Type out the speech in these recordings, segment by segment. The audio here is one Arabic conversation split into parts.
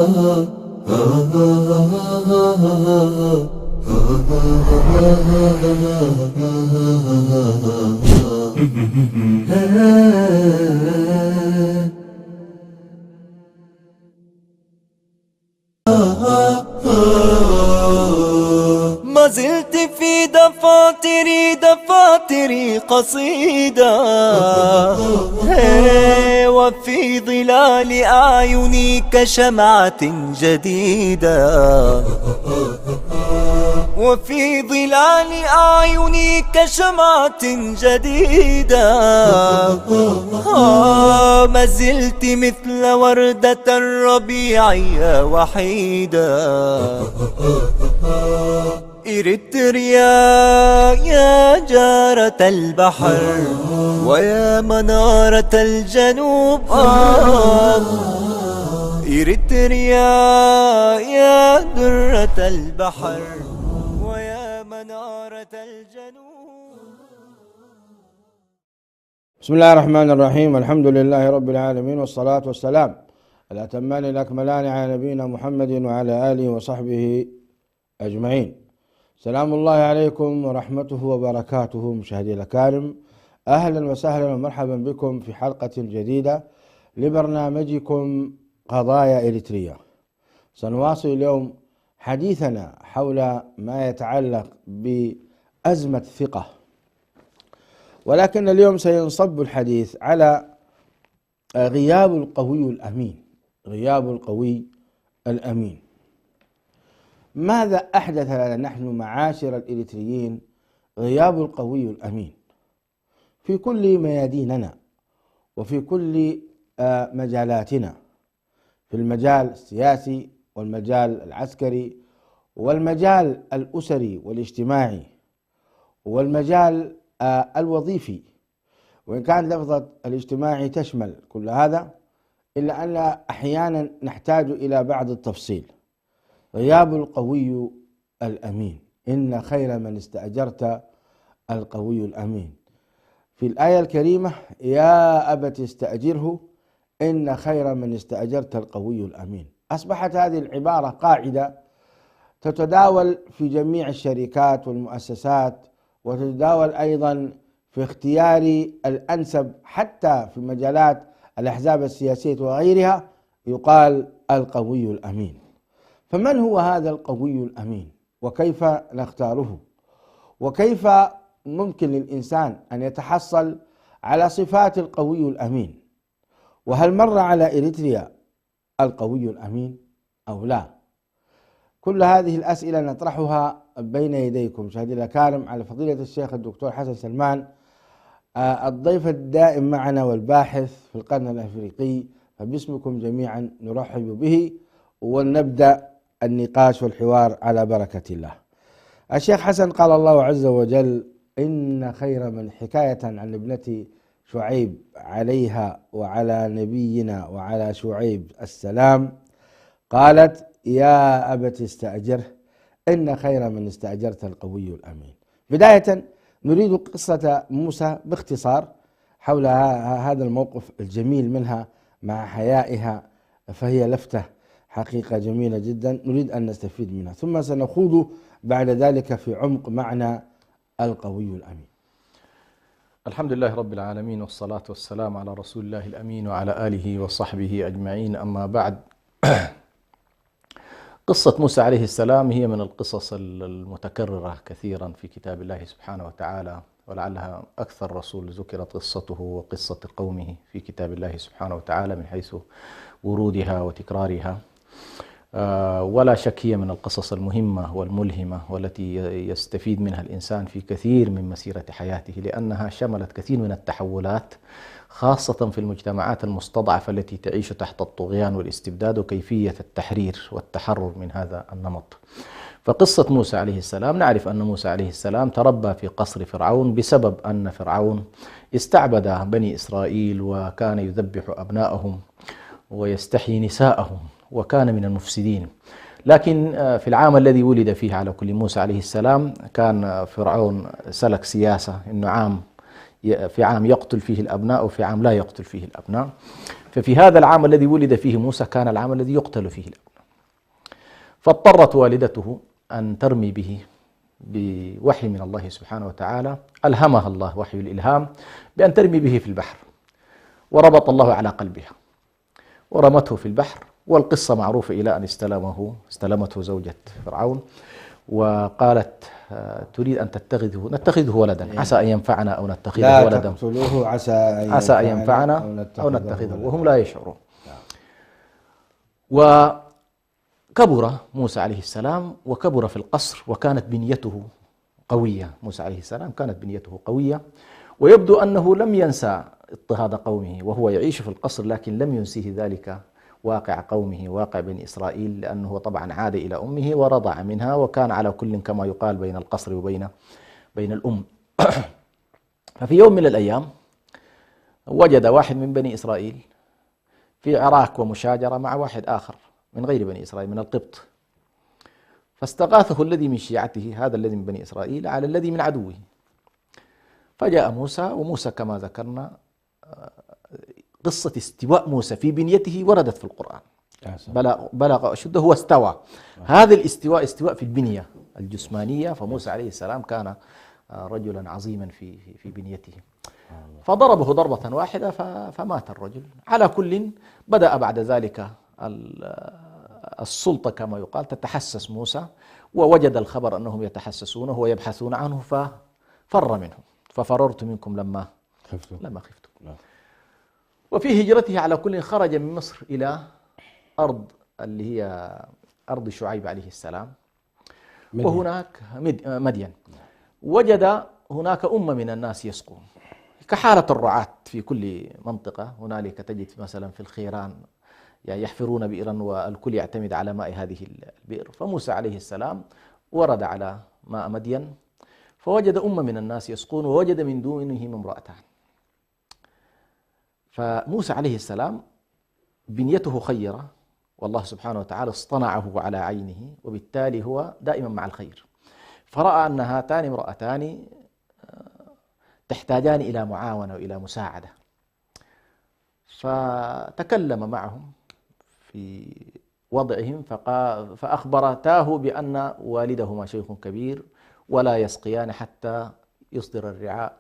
ما زلت في دفاتري قصيدة، وفي ظلال أعيني كشمعة جديدة، وفي ظلال أعيني كشمعة جديدة. ما زلت مثل وردة الربيع يا وحيدة. إريتريا يا جارة البحر ويا منارة الجنوب، إريتريا يا درة البحر ويا منارة الجنوب. بسم الله الرحمن الرحيم. الحمد لله رب العالمين، والصلاة والسلام الأتمان الأكملان على نبينا محمد وعلى آله وصحبه أجمعين. سلام الله عليكم ورحمته وبركاته. مشاهدي الأكارم، أهلا وسهلا ومرحبا بكم في حلقة جديدة لبرنامجكم قضايا إريتريا. سنواصل اليوم حديثنا حول ما يتعلق بأزمة الثقة، ولكن اليوم سينصب الحديث على غياب القوي الأمين. غياب القوي الأمين، ماذا أحدث لنا نحن معاشر الإريتريين غياب القوي الأمين في كل مياديننا وفي كل مجالاتنا، في المجال السياسي والمجال العسكري والمجال الأسري والاجتماعي والمجال الوظيفي، وإن كان لفظة الاجتماعي تشمل كل هذا إلا أن أحيانا نحتاج إلى بعض التفصيل. غياب القوي الأمين، إن خير من استأجرت القوي الأمين. في الآية الكريمة يا أبت استأجره إن خير من استأجرت القوي الأمين. أصبحت هذه العبارة قاعدة تتداول في جميع الشركات والمؤسسات، وتتداول أيضا في اختيار الأنسب حتى في مجالات الأحزاب السياسية وغيرها، يقال القوي الأمين. فمن هو هذا القوي الأمين؟ وكيف نختاره؟ وكيف ممكن للإنسان أن يتحصل على صفات القوي الأمين؟ وهل مر على إريتريا القوي الأمين أو لا؟ كل هذه الأسئلة نطرحها بين يديكم مشاهدي الأكارم على فضيلة الشيخ الدكتور حسن سلمان، الضيف الدائم معنا والباحث في القرن الأفريقي، فباسمكم جميعا نرحب به ونبدأ النقاش والحوار على بركة الله. الشيخ حسن، قال الله عز وجل إن خير من حكاية عن ابنة شعيب عليها وعلى نبينا وعلى شعيب السلام، قالت يا أبت استأجره إن خير من استأجرت القوي الأمين. بداية نريد قصة موسى باختصار حول هذا الموقف الجميل منها مع حيائها، فهي لفتة حقيقة جميلة جدا نريد أن نستفيد منها، ثم سنخوض بعد ذلك في عمق معنى القوي الأمين. الحمد لله رب العالمين، والصلاة والسلام على رسول الله الأمين وعلى آله وصحبه أجمعين، أما بعد. قصة موسى عليه السلام هي من القصص المتكررة كثيرا في كتاب الله سبحانه وتعالى، ولعلها أكثر رسول ذكرت قصته وقصة قومه في كتاب الله سبحانه وتعالى من حيث ورودها وتكرارها. ولا شك هي من القصص المهمة والملهمة والتي يستفيد منها الإنسان في كثير من مسيرة حياته، لأنها شملت كثير من التحولات، خاصة في المجتمعات المستضعفة التي تعيش تحت الطغيان والاستبداد، وكيفية التحرير والتحرر من هذا النمط. فقصة موسى عليه السلام، نعرف أن موسى عليه السلام تربى في قصر فرعون بسبب أن فرعون استعبد بني إسرائيل، وكان يذبح أبناءهم ويستحيي نساءهم، وكان من المفسدين. لكن في العام الذي ولد فيه على كل موسى عليه السلام كان فرعون سلك سياسة أنه في عام يقتل فيه الأبناء وفي عام لا يقتل فيه الأبناء. ففي هذا العام الذي ولد فيه موسى كان العام الذي يقتل فيه الأبناء، فاضطرت والدته أن ترمي به بوحي من الله سبحانه وتعالى، ألهمها الله وحي الإلهام بأن ترمي به في البحر، وربط الله على قلبها ورمته في البحر. والقصة معروفة إلى أن استلمته زوجة فرعون وقالت تريد أن نتخذه ولدا عسى أن ينفعنا أو نتخذه لا ولدا، تقتلوه عسى أن ينفعنا أو نتخذه وهم لا يشعرون. وكبر موسى عليه السلام وكبر في القصر، وكانت بنيته قوية. موسى عليه السلام كانت بنيته قوية، ويبدو أنه لم ينسى اضطهاد قومه وهو يعيش في القصر، لكن لم ينسيه ذلك واقع قومه، واقع بني إسرائيل، لأنه طبعا عاد إلى أمه ورضع منها، وكان على كل كما يقال بين القصر وبين الأم. ففي يوم من الأيام وجد واحد من بني إسرائيل في عراك ومشاجرة مع واحد آخر من غير بني إسرائيل من القبط، فاستغاثه الذي من شيعته، هذا الذي من بني إسرائيل، على الذي من عدوه. فجاء موسى، وموسى كما ذكرنا قصة استواء موسى في بنيته وردت في القرآن، بلغ أشده واستوى. هذا الاستواء استواء في البنية الجسمانية، فموسى عليه السلام كان رجلا عظيما في بنيته، فضربه ضربة واحدة فمات الرجل. على كل بدأ بعد ذلك السلطة كما يقال تتحسس موسى، ووجد الخبر أنهم يتحسسونه ويبحثون عنه ففر منهم، ففررت منكم لما خفتم. وفي هجرته على كل خرج من مصر إلى أرض اللي هي أرض شعيب عليه السلام، وهناك مدين، وجد هناك أمة من الناس يسقون كحالة الرعاة في كل منطقة. هنالك تجد مثلا في الخيران يعني يحفرون بئرا والكل يعتمد على ماء هذه البئر. فموسى عليه السلام ورد على ماء مدين فوجد أمة من الناس يسقون، ووجد من دونهم امرأتان. فموسى عليه السلام بنيته خيرة، والله سبحانه وتعالى اصطنعه على عينه، وبالتالي هو دائما مع الخير. فرأى أن هاتان امرأتان تحتاجان إلى معاونة وإلى مساعدة، فتكلم معهم في وضعهم فأخبرتاه بأن والدهما شيخ كبير ولا يسقيان حتى يصدر الرعاء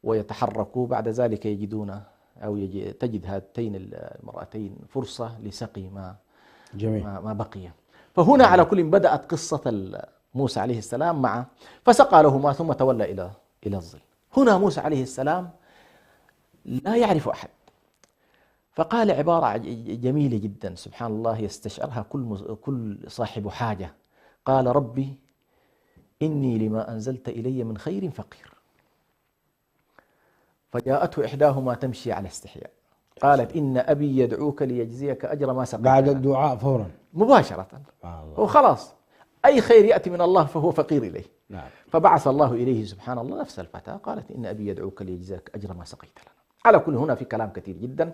ويتحركوا. بعد ذلك يجدون أو تجد هاتين المرأتين فرصة لسقي ما بقي. فهنا على كل بدأت قصة موسى عليه السلام معه، فسقى لهما ثم تولى إلى الظل. هنا موسى عليه السلام لا يعرف أحد، فقال عبارة جميلة جدا سبحان الله يستشعرها كل صاحب حاجة. قال ربي إني لما أنزلت إلي من خير فقير. فجاءته إحداهما تمشي على استحياء قالت إن أبي يدعوك ليجزيك أجر ما سقيت. بعد الدعاء فورا مباشرة هو خلاص أي خير يأتي من الله فهو فقير إليه. نعم. فبعث الله إليه سبحان الله نفس الفتاة قالت إن أبي يدعوك ليجزيك أجر ما سقيت لنا. على كل هنا في كلام كثير جدا،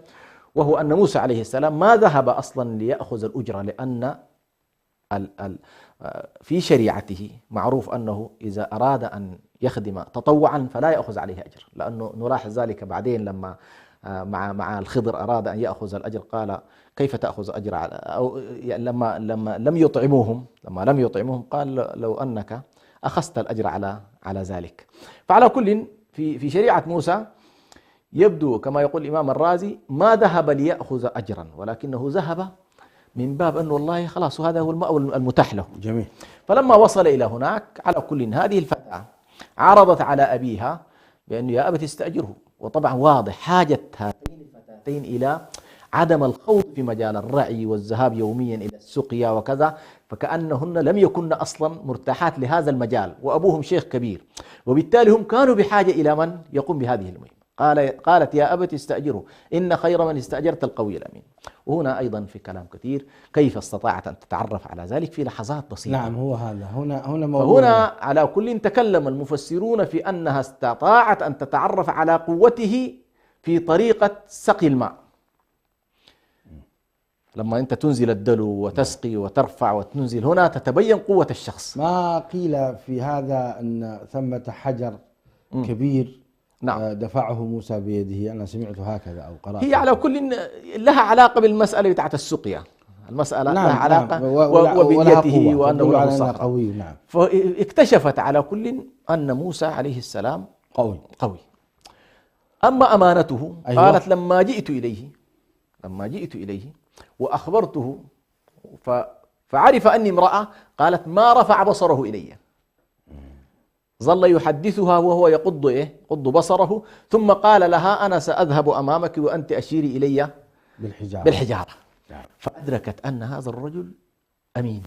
وهو أن موسى عليه السلام ما ذهب أصلا ليأخذ الأجرة، لأن في شريعته معروف أنه إذا أراد أن يخدم تطوعا فلا يأخذ عليه أجر، لأنه نلاحظ ذلك بعدين لما مع الخضر أراد أن يأخذ الأجر قال كيف تأخذ أجر أو لما لم يطعموهم قال لو أنك أخذت الأجر على ذلك. فعلى كل في شريعة موسى يبدو كما يقول الإمام الرازي ما ذهب ليأخذ أجرا، ولكنه ذهب من باب أنه والله خلاص هذا هو المأوى المتاح له. جميل. فلما وصل إلى هناك على كل هذه الفتاة عرضت على أبيها بأنه يا أبت استأجره، وطبعا واضح حاجة هاتين الفتاتين إلى عدم الخوض في مجال الرعي والذهاب يوميا إلى السقيا وكذا، فكأنهن لم يكن أصلا مرتاحات لهذا المجال، وأبوهم شيخ كبير، وبالتالي هم كانوا بحاجة إلى من يقوم بهذه المهمة. قالت يا أبت استأجره إن خير من استأجرت القوي الأمين. وهنا أيضا في كلام كثير كيف استطاعت أن تتعرف على ذلك في لحظات بسيطة. نعم هو هذا هنا موضوع. فهنا على كل تكلم المفسرون في أنها استطاعت أن تتعرف على قوته في طريقة سقي الماء. لما أنت تنزل الدلو وتسقي وترفع وتنزل هنا تتبين قوة الشخص. ما قيل في هذا أن ثمة حجر كبير نعم. دفعه موسى بيده، أنا سمعت هكذا أو قرأت. هي على كل لها علاقة بالمسألة بتاعت السقيا، المسألة نعم لها علاقة نعم ولها وبنيته قوة وأنه تدل له على أنه صخرة. قوي. نعم فاكتشفت على كل أن موسى عليه السلام قوي. أما أمانته أيوة. قالت لما جئت إليه وأخبرته فعرف أني امرأة، قالت ما رفع بصره إلي، ظل يحدثها وهو يقض بصره، ثم قال لها أنا سأذهب أمامك وأنت أشيري إلي بالحجارة. نعم. فأدركت أن هذا الرجل أمين.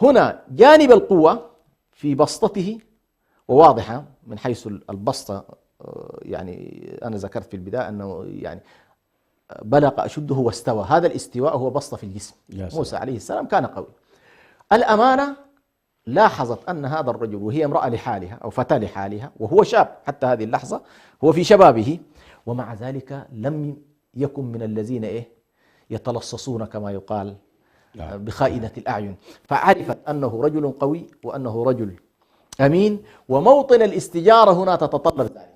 هنا جانب القوة في بسطته وواضحة من حيث البسطة، يعني أنا ذكرت في البداية أنه يعني بلغ أشده واستوى، هذا الاستواء هو بسطة في الجسم. موسى عليه السلام كان قوي. الأمانة لاحظت أن هذا الرجل وهي امرأة لحالها أو فتاة لحالها وهو شاب حتى هذه اللحظة، هو في شبابه، ومع ذلك لم يكن من الذين يتلصصون كما يقال بخائنة الأعين، فعرفت أنه رجل قوي وأنه رجل أمين. وموطن الاستجارة هنا تتطلب ذلك،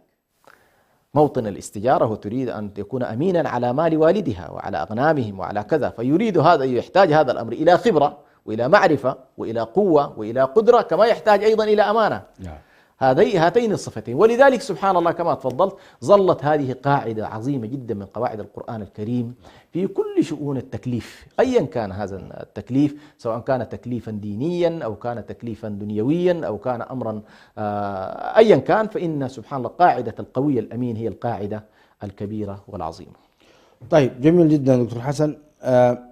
موطن الاستجارة وتريد أن تكون أمينا على مال والدها وعلى أغنامهم وعلى كذا، فيريد هذا، يحتاج هذا الأمر إلى خبرة وإلى معرفة وإلى قوة وإلى قدرة، كما يحتاج أيضا إلى أمانة. هاتين الصفتين. ولذلك سبحان الله كما تفضلت ظلت هذه قاعدة عظيمة جدا من قواعد القرآن الكريم في كل شؤون التكليف، أيا كان هذا التكليف، سواء كان تكليفا دينيا أو كان تكليفا دنيويا أو كان أمرا أيا كان، فإن سبحان الله قاعدة القوي الأمين هي القاعدة الكبيرة والعظيمة. طيب جميل جدا دكتور حسن.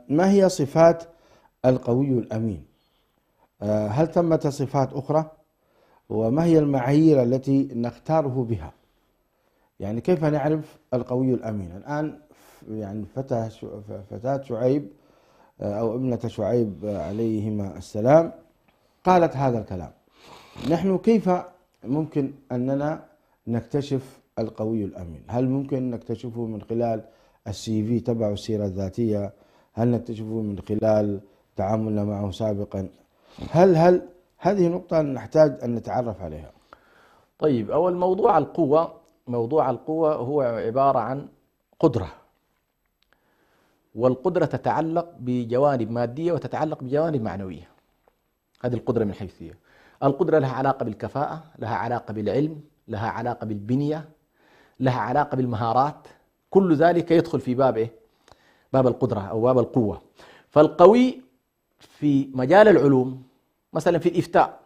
ما هي صفات القوي الأمين؟ هل ثمة صفات أخرى؟ وما هي المعايير التي نختاره بها؟ يعني كيف نعرف القوي الأمين؟ الآن يعني فتاة شعيب أو ابنة شعيب عليهما السلام قالت هذا الكلام. نحن كيف ممكن أننا نكتشف القوي الأمين؟ هل ممكن نكتشفه من خلال السي في تبع السيرة الذاتية؟ هل نكتشفه من خلال تعاملنا معه سابقا؟ هل هذه نقطة نحتاج أن نتعرف عليها؟ طيب، أول موضوع القوة هو عبارة عن قدرة، والقدرة تتعلق بجوانب مادية وتتعلق بجوانب معنوية. هذه القدرة من حيث هي القدرة لها علاقة بالكفاءة، لها علاقة بالعلم، لها علاقة بالبنية، لها علاقة بالمهارات، كل ذلك يدخل في باب باب القدرة أو باب القوة. فالقوي في مجال العلوم مثلا في الإفتاء،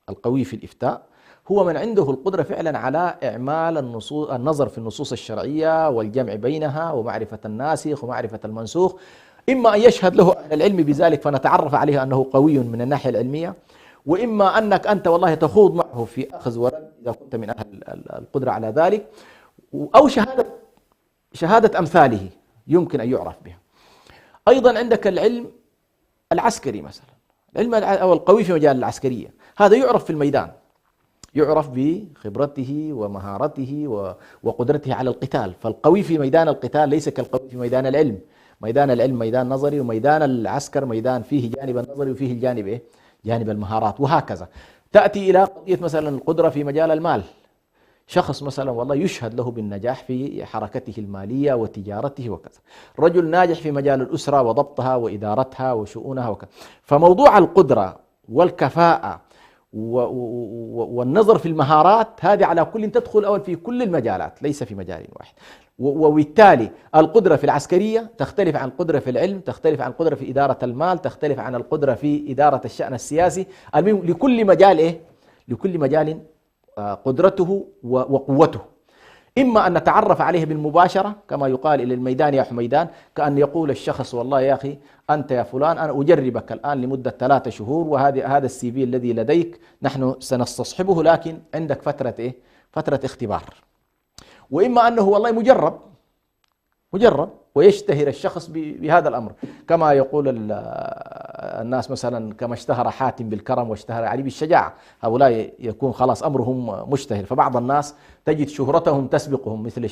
القوي في الإفتاء هو من عنده القدرة فعلا على إعمال النظر في النصوص الشرعية والجمع بينها ومعرفة الناسخ ومعرفة المنسوخ، إما أن يشهد له أهل العلم بذلك فنتعرف عليه أنه قوي من الناحية العلمية، وإما أنك أنت والله تخوض معه في أخذ ورد إذا كنت من أهل القدرة على ذلك، أو شهادة أمثاله يمكن أن يعرف بها. أيضا عندك العلم العسكري مثلا، العلم أو القوي في مجال العسكرية، هذا يعرف في الميدان، يعرف بخبرته ومهارته وقدرته على القتال. فالقوي في ميدان القتال ليس كالقوي في ميدان العلم. ميدان العلم ميدان نظري، وميدان العسكر ميدان فيه جانب النظري وفيه الجانب جانب المهارات، وهكذا. تأتي إلى قضية مثلا القدرة في مجال المال، شخص مثلا والله يشهد له بالنجاح في حركته المالية وتجارته وكذا، رجل ناجح في مجال الأسرة وضبطها وإدارتها وشؤونها وكذا. فموضوع القدرة والكفاءة والنظر في المهارات هذه على كل تدخل أول في كل المجالات، ليس في مجال واحد. وبالتالي القدرة في العسكرية تختلف عن القدرة في العلم، تختلف عن القدرة في إدارة المال، تختلف عن القدرة في إدارة الشأن السياسي. المهم لكل مجال لكل مجال قدرته وقوته. إما أن نتعرف عليه بالمباشرة كما يقال إلى الميدان يا حميدان، كأن يقول الشخص والله يا أخي أنت يا فلان أنا أجربك الآن لمدة 3 شهور، وهذا السي في الذي لديك نحن سنستصحبه، لكن عندك فترة اختبار. وإما أنه والله مجرب ويشتهر الشخص بهذا الأمر، كما يقول الناس مثلا كما اشتهر حاتم بالكرم واشتهر علي بالشجاعة، هؤلاء يكون خلاص أمرهم مشتهر. فبعض الناس تجد شهرتهم تسبقهم، مثل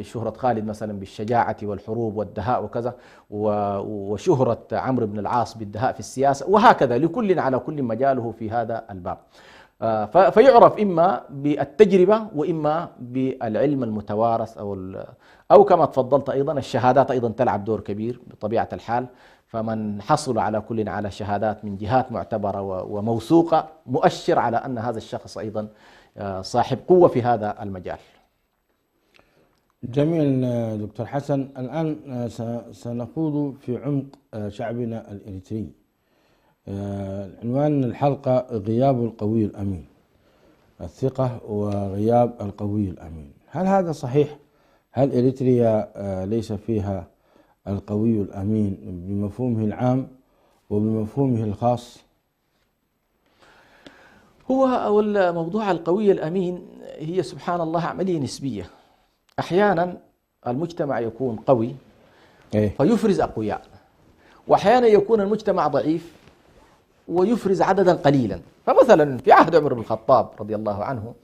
شهرة خالد مثلا بالشجاعة والحروب والدهاء وكذا، وشهرة عمرو بن العاص بالدهاء في السياسة، وهكذا لكل على كل مجاله في هذا الباب. فيعرف إما بالتجربة وإما بالعلم المتوارث أو كما تفضلت أيضا الشهادات أيضا تلعب دور كبير بطبيعة الحال. فمن حصل على كل على شهادات من جهات معتبرة وموثوقة مؤشر على أن هذا الشخص أيضا صاحب قوة في هذا المجال. جميل دكتور حسن. الآن سنخوض في عمق شعبنا الإريتري. عنوان الحلقة غياب القوي الأمين، الثقة وغياب القوي الأمين. هل هذا صحيح؟ هل إريتريا ليس فيها القوي الأمين بمفهومه العام وبمفهومه الخاص؟ هو موضوع القوي الأمين هي سبحان الله عملية نسبية. أحيانا المجتمع يكون قوي فيفرز أقوياء، وأحيانا يكون المجتمع ضعيف ويفرز عددا قليلا. فمثلا في عهد عمر بن الخطاب رضي الله عنه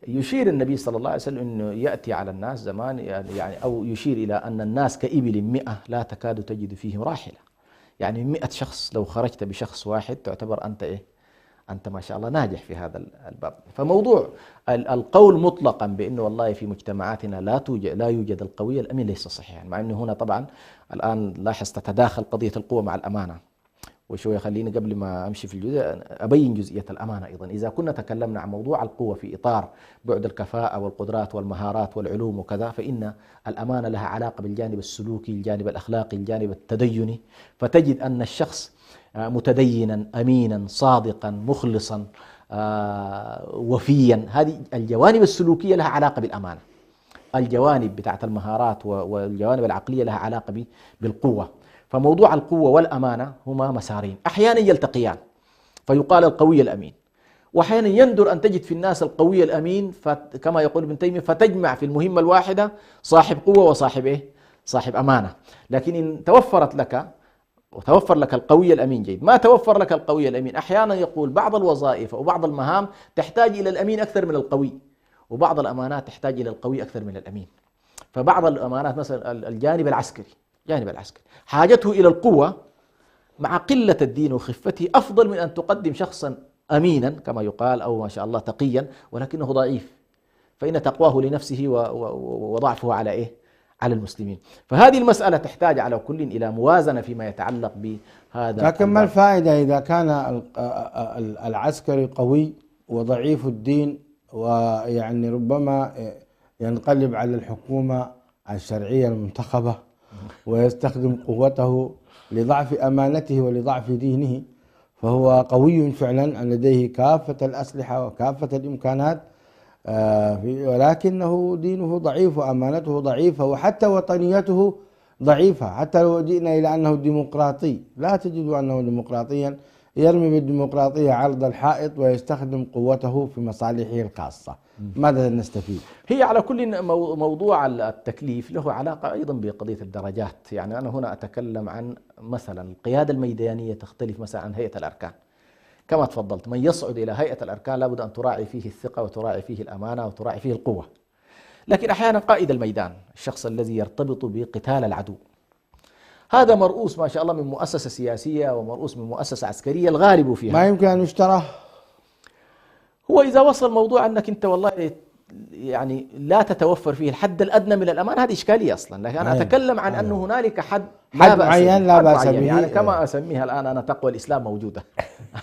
يشير النبي صلى الله عليه وسلم أنه يأتي على الناس زمان يعني أو يشير إلى أن الناس كإبل 100 لا تكاد تجد فيهم راحلة. يعني 100 شخص لو خرجت بشخص واحد تعتبر أنت أنت ما شاء الله ناجح في هذا الباب. فموضوع القول مطلقا بأنه والله في مجتمعاتنا لا يوجد القوي الأمين ليس صحيحا، مع أنه هنا طبعا الآن لاحظ تتداخل قضية القوة مع الأمانة. وشوية خليني قبل ما أمشي في الجزء أبين جزئية الأمانة أيضا. إذا كنا تكلمنا عن موضوع القوة في إطار بعد الكفاءة والقدرات والمهارات والعلوم وكذا، فإن الأمانة لها علاقة بالجانب السلوكي، الجانب الأخلاقي، الجانب التديني. فتجد أن الشخص متدينا أمينا صادقا مخلصا وفيا، هذه الجوانب السلوكية لها علاقة بالأمانة. الجوانب بتاعت المهارات والجوانب العقلية لها علاقة بالقوة. فموضوع القوة والأمانة هما مسارين أحيانا يلتقيان فيقال القوي الأمين، وأحيانا يندر أن تجد في الناس القوي الأمين كما يقول ابن تيمية فتجمع في المهمة الواحدة صاحب قوة وصاحب صاحب أمانة. لكن إن توفر لك القوي الأمين جيد، ما توفر لك القوي الأمين أحيانا يقول بعض الوظائف أو بعض المهام تحتاج إلى الأمين أكثر من القوي، وبعض الأمانات تحتاج إلى القوي أكثر من الأمين. فبعض الأمانات مثلا الجانب العسكري حاجته إلى القوة مع قلة الدين وخفته أفضل من أن تقدم شخصا أمينا كما يقال أو ما شاء الله تقيا ولكنه ضعيف، فإن تقواه لنفسه وضعفه على على المسلمين. فهذه المسألة تحتاج على كل إلى موازنة فيما يتعلق بهذا. لكن ما الفائدة إذا كان العسكري قوي وضعيف الدين، ويعني ربما ينقلب على الحكومة الشرعية المنتخبة ويستخدم قوته لضعف أمانته ولضعف دينه، فهو قوي فعلا لديه كافة الأسلحة وكافة الإمكانات، ولكنه دينه ضعيف وأمانته ضعيفة وحتى وطنيته ضعيفة. حتى لو جئنا إلى أنه ديمقراطي لا تجد أنه ديمقراطيا، يرمي بالديمقراطية عرض الحائط ويستخدم قوته في مصالحه الخاصة. ماذا نستفيد؟ هي على كل موضوع التكليف له علاقة أيضا بقضية الدرجات. يعني أنا هنا أتكلم عن مثلا القيادة الميدانية تختلف مثلا عن هيئة الأركان. كما تفضلت من يصعد إلى هيئة الأركان لابد أن تراعي فيه الثقة وتراعي فيه الأمانة وتراعي فيه القوة. لكن أحيانا قائد الميدان الشخص الذي يرتبط بقتال العدو هذا مرؤوس ما شاء الله من مؤسسة سياسية ومرؤوس من مؤسسة عسكرية الغالب فيها ما يمكن أن يشترى. هو إذا وصل موضوع أنك أنت والله يعني لا تتوفر فيه الحد الأدنى من الأمان، هذه إشكالية أصلا. لكن أنا أتكلم عن أنه هنالك حد معين لا بأس به، يعني كما أسميها الآن أنا تقوى الإسلام موجودة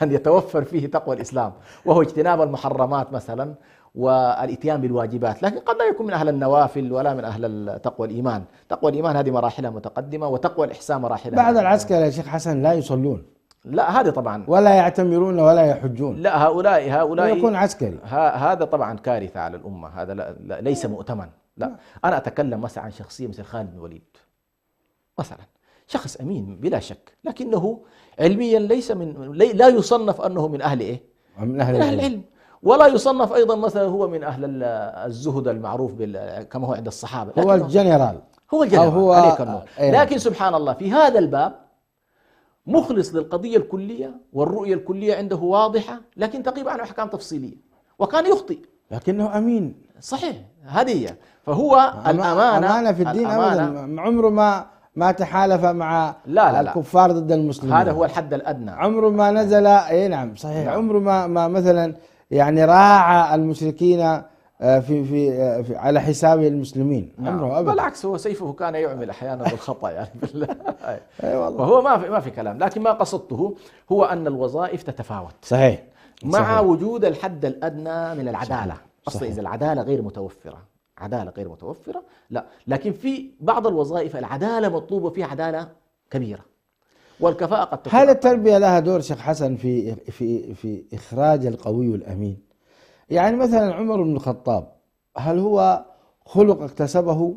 أن يتوفر فيه تقوى الإسلام وهو اجتناب المحرمات مثلا والإتيان بالواجبات. لكن قد لا يكون من أهل النوافل ولا من أهل تقوى الإيمان. تقوى الإيمان هذه مراحلها متقدمة وتقوى الإحسان مراحلها. بعض العسكر يا شيخ حسن لا يصلون، لا هذه طبعا ولا يعتمرون ولا يحجون. لا هؤلاء يكون عسكري. هذا طبعا كارثة على الأمة، هذا لا ليس مؤتمن. لا أنا أتكلم مثلا عن شخصية مثل خالد بن الوليد مثلا، شخص أمين بلا شك، لكنه علميا ليس لا يصنف أنه من أهل من أهل العلم، ولا يصنف أيضا مثلا هو من أهل الزهد المعروف كما هو عند الصحابة. هو الجنرال عليك النور. لكن سبحان الله في هذا الباب مخلص للقضية الكلية والرؤية الكلية عنده واضحة، لكن تغيب عنه أحكام تفصيلية وكان يخطئ لكنه أمين. صحيح هذه هي. فهو أمانة في الدين أبدا، عمره ما تحالف مع الكفار ضد المسلمين. هذا هو الحد الأدنى. عمره ما نزل نعم صحيح. عمره ما مثلا يعني راعى المشركين في على حساب المسلمين. عمره أبدا. بالعكس، هو سيفه كان يعمل أحيانا بالخطأ يعني أي والله. فهو ما في كلام، لكن ما قصدته هو أن الوظائف تتفاوت صحيح. مع صحيح. وجود الحد الأدنى من العدالة. أصلا صحيح. إذا العدالة غير متوفرة، عدالة غير متوفرة لا، لكن في بعض الوظائف العدالة مطلوبة فيها عدالة كبيرة، والكفاءة قد تكون. هل التربية لها دور شيخ حسن في إخراج القوي الأمين؟ يعني مثلا عمر بن الخطاب، هل هو خلق اكتسبه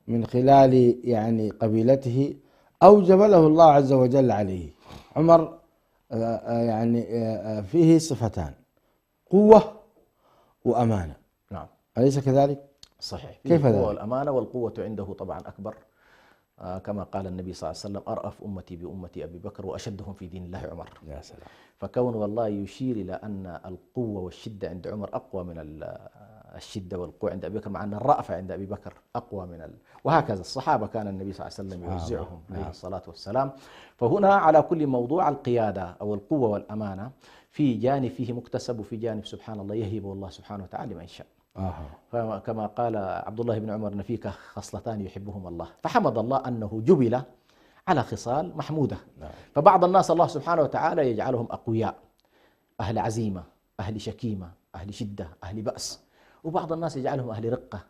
من خلال يعني قبيلته أو جبله الله عز وجل عليه؟ عمر يعني فيه صفتان: قوة وأمانة، نعم أليس كذلك؟ صحيح. كيف ذلك؟ القوة والأمانة، والقوة عنده طبعا أكبر، كما قال النبي صلى الله عليه وسلم: أرأف أمتي بأمتي أبي بكر وأشدهم في دين الله عمر. يا سلام. فكون والله يشير إلى أن القوة والشدة عند عمر أقوى من الشدة والقوة عند أبي بكر، مع أن الرأفة عند أبي بكر أقوى من وهكذا الصحابة كان النبي صلى الله عليه وسلم يوزعهم عليه الصلاة والسلام. فهنا على كل موضوع القيادة أو القوة والأمانة في جانب فيه مكتسب، وفي جانب سبحان الله يهب الله سبحانه وتعالى لمن يشاء. كما قال عبد الله بن عمر: فيك خصلتان يحبهم الله. فحمد الله أنه جبل على خصال محمودة. فبعض الناس الله سبحانه وتعالى يجعلهم أقوياء، أهل عزيمة، أهل شكيمة، أهل شدة، أهل بأس، وبعض الناس يجعلهم أهل رقة،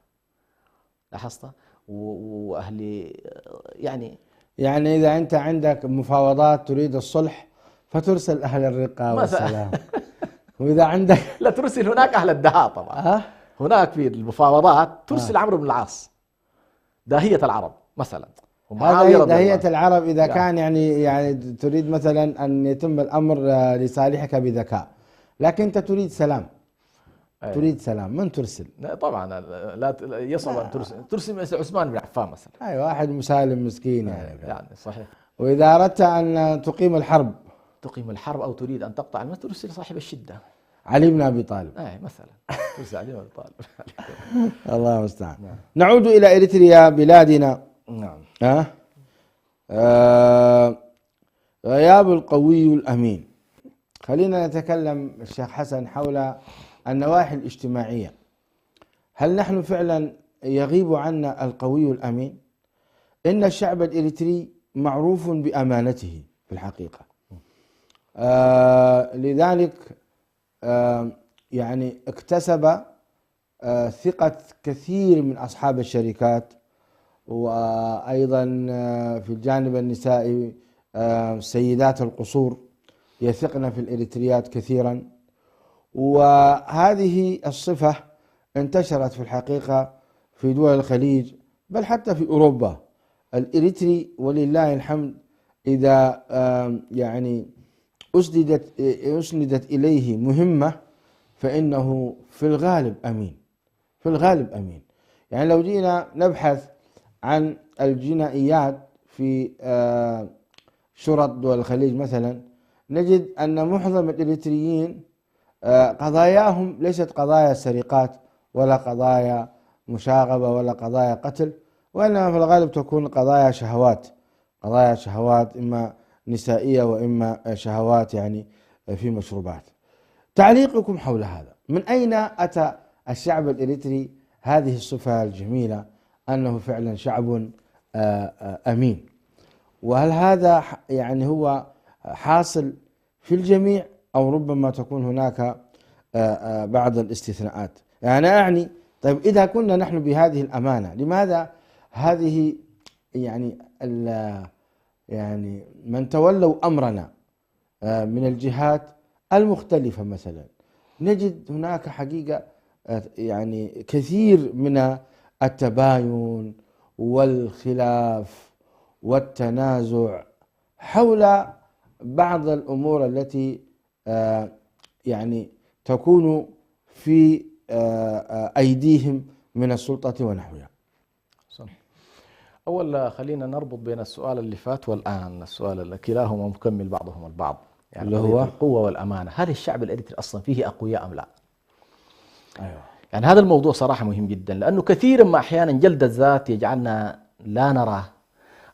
لاحظت؟ وأهل يعني إذا أنت عندك مفاوضات تريد الصلح فترسل أهل الرقة والسلام، وإذا عندك لا ترسل هناك أهل الدهاء طبعا. هناك في المفاوضات ترسل عمرو بن العاص، داهية العرب مثلا. هذا داهية العرب إذا كان يعني تريد مثلا أن يتم الأمر لصالحك بذكاء، لكن أنت تريد سلام. تريد سلام، من ترسل؟ طبعا لا يصعب أن ترسل مثل عثمان بن عفان مثلا. أي واحد مسالم مسكين يعني صحيح. وإذا أردت أن تقيم الحرب أو تريد أن تقطع ترسل صاحب الشدة، علي بن أبي طالب. مثلا ترسل علي بن أبي طالب. الله المستعان. نعود إلى إريتريا بلادنا. نعم. غياب القوي الأمين. خلينا نتكلم الشيخ حسن حول النواحي الاجتماعية. هل نحن فعلا يغيب عنا القوي الأمين؟ إن الشعب الإريتري معروف بأمانته في الحقيقة، لذلك يعني اكتسب ثقة كثير من أصحاب الشركات، وأيضا في الجانب النسائي سيدات القصور يثقن في الإريتريات كثيرا، وهذه الصفة انتشرت في الحقيقة في دول الخليج بل حتى في أوروبا. الإريتري ولله الحمد إذا يعني أسندت إليه مهمة فإنه في الغالب أمين، في الغالب أمين. يعني لو جينا نبحث عن الجنائيات في شرط دول الخليج مثلا، نجد أن معظم الإريتريين قضاياهم ليست قضايا سرقات ولا قضايا مشاغبة ولا قضايا قتل، وإنما في الغالب تكون قضايا شهوات إما نسائية وإما شهوات يعني في مشروبات. تعليقكم حول هذا، من أين أتى الشعب الإريتري هذه الصفة الجميلة أنه فعلا شعب أمين؟ وهل هذا يعني هو حاصل في الجميع أو ربما تكون هناك بعض الاستثناءات؟ يعني أعني طيب إذا كنا نحن بهذه الأمانة، لماذا هذه يعني من تولوا أمرنا من الجهات المختلفة مثلا نجد هناك حقيقة يعني كثير من التباين والخلاف والتنازع حول بعض الأمور التي يعني تكون في أيديهم من السلطة ونحوها. أولا خلينا نربط بين السؤال اللي فات والآن، السؤال كلاهما مكمل بعضهم البعض، يعني اللي هو القوة والأمانة. هل الشعب الإريتري أصلا فيه أقوياء أم لا؟ أيوة. يعني هذا الموضوع صراحة مهم جدا، لأنه كثيرا ما أحيانا جلد الذات يجعلنا لا نرى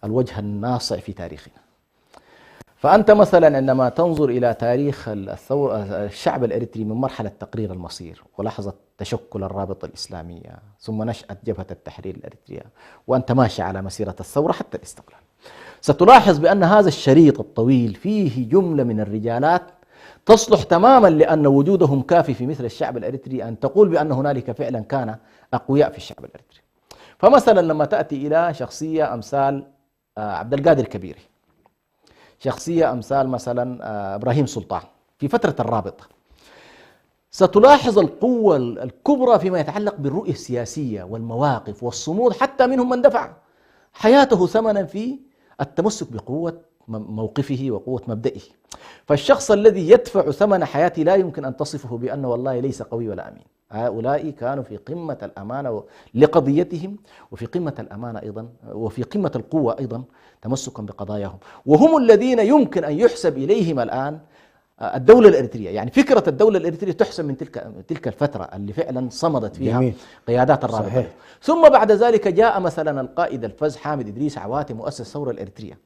الوجه الناصع في تاريخنا. فأنت مثلا عندما تنظر إلى تاريخ الشعب الإريتري من مرحلة تقرير المصير ولحظة تشكل الرابطة الإسلامية ثم نشأة جبهة التحرير الإريترية وأنت ماشي على مسيرة الثورة حتى الاستقلال، ستلاحظ بأن هذا الشريط الطويل فيه جملة من الرجالات تصلح تماما لأن وجودهم كافي في مثل الشعب الإريتري أن تقول بأن هنالك فعلا كان أقوياء في الشعب الإريتري. فمثلا لما تأتي إلى شخصية أمثال عبد القادر الكبيري، شخصية أمثال مثلا إبراهيم سلطان في فترة الرابطة، ستلاحظ القوة الكبرى فيما يتعلق بالرؤية السياسية والمواقف والصمود، حتى منهم من دفع حياته ثمنا في التمسك بقوة موقفه وقوة مبدئه. فالشخص الذي يدفع ثمن حياته لا يمكن أن تصفه بأنه والله ليس قوي ولا أمين. هؤلاء كانوا في قمة الأمانة لقضيتهم وفي قمة الأمانة أيضا وفي قمة القوة أيضا تمسكا بقضاياهم، وهم الذين يمكن أن يحسب إليهم الآن الدولة الإريترية. يعني فكرة الدولة الإريترية تحسب من تلك الفترة اللي فعلا صمدت فيها جميل. قيادات الرابطة. صحيح. ثم بعد ذلك جاء مثلا القائد الفز حامد إدريس عواتي مؤسس الثورة الإريترية.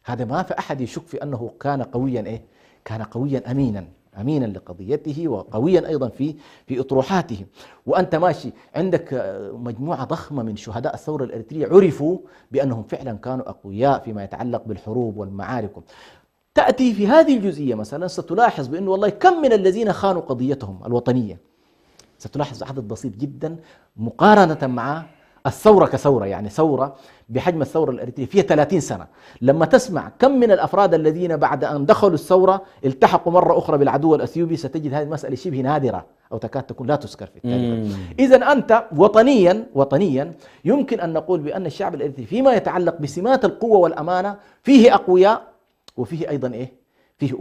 هذا ما في أحد يشك في أنه كان قويا كان قويا أمينا لقضيته وقويا أيضا في أطروحاته. وأنت ماشي عندك مجموعة ضخمة من شهداء الثورة الإريترية عرفوا بأنهم فعلا كانوا أقوياء فيما يتعلق بالحروب والمعارك. تأتي في هذه الجزئية مثلا ستلاحظ بأنه والله كم من الذين خانوا قضيتهم الوطنية، ستلاحظ عدد بسيط جدا مقارنة مع الثورة كثورة. يعني ثورة بحجم الثورة الإريترية فيها 30 سنة، لما تسمع كم من الأفراد الذين بعد أن دخلوا الثورة التحقوا مرة أخرى بالعدو الأثيوبي، ستجد هذه المسألة شبه نادرة أو تكاد تكون لا تذكر في التاريخ. إذن أنت وطنيا يمكن أن نقول بأن الشعب الإريتري فيما يتعلق بسمات القوة والأمانة فيه أقوياء وفيه أيضا فيه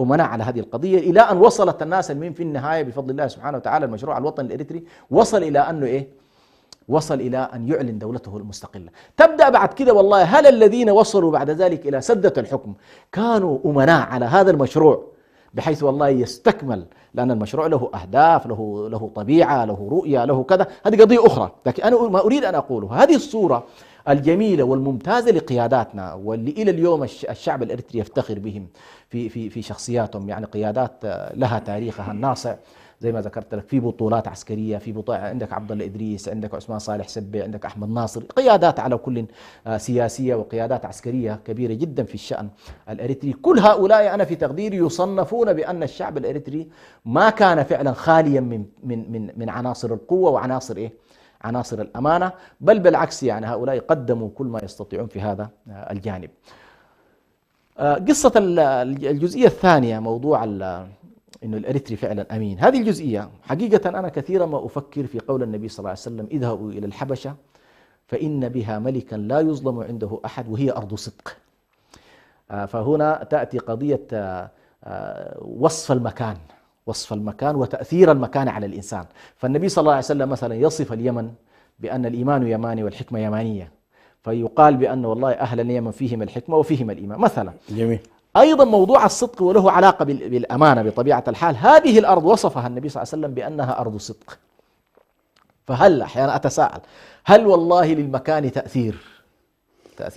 أمناء على هذه القضية، إلى أن وصلت الناس المهم في النهاية بفضل الله سبحانه وتعالى المشروع الوطني الإريتري وصل إلى أنه وصل إلى أن يعلن دولته المستقلة. تبدأ بعد كده والله هل الذين وصلوا بعد ذلك إلى سدة الحكم كانوا أمناء على هذا المشروع بحيث والله يستكمل، لأن المشروع له أهداف، له طبيعة، له رؤية، له كذا، هذه قضية أخرى. لكن أنا ما أريد أن أقوله هذه الصورة الجميلة والممتازة لقياداتنا واللي إلى اليوم الشعب الإريتري يفتخر بهم في شخصياتهم، يعني قيادات لها تاريخها الناصع زي ما ذكرت لك في بطولات عسكرية، في بطولة عندك عبد الله إدريس، عندك عثمان صالح سبي، عندك أحمد ناصر، قيادات على كل سياسية وقيادات عسكرية كبيرة جدا في الشأن الإريتري. كل هؤلاء أنا في تقديري يصنفون بأن الشعب الإريتري ما كان فعلا خاليا من عناصر القوة وعناصر عناصر الأمانة، بل بالعكس يعني هؤلاء قدموا كل ما يستطيعون في هذا الجانب. قصة الجزئية الثانية موضوع إنه الإريتري فعلا أمين، هذه الجزئية حقيقة أنا كثيرا ما أفكر في قول النبي صلى الله عليه وسلم اذهبوا إلى الحبشة فإن بها ملكا لا يظلم عنده أحد وهي أرض صدق. فهنا تأتي قضية وصف المكان وتأثير المكان على الإنسان. فالنبي صلى الله عليه وسلم مثلا يصف اليمن بأن الإيمان يماني والحكمة يمانية، فيقال بأن والله أهل اليمن فيهم الحكمة وفيهم الإيمان مثلا. جميل. أيضا موضوع الصدق وله علاقة بالأمانة بطبيعة الحال. هذه الأرض وصفها النبي صلى الله عليه وسلم بأنها أرض صدق. فهل أحيانا أتساءل هل والله للمكان تأثير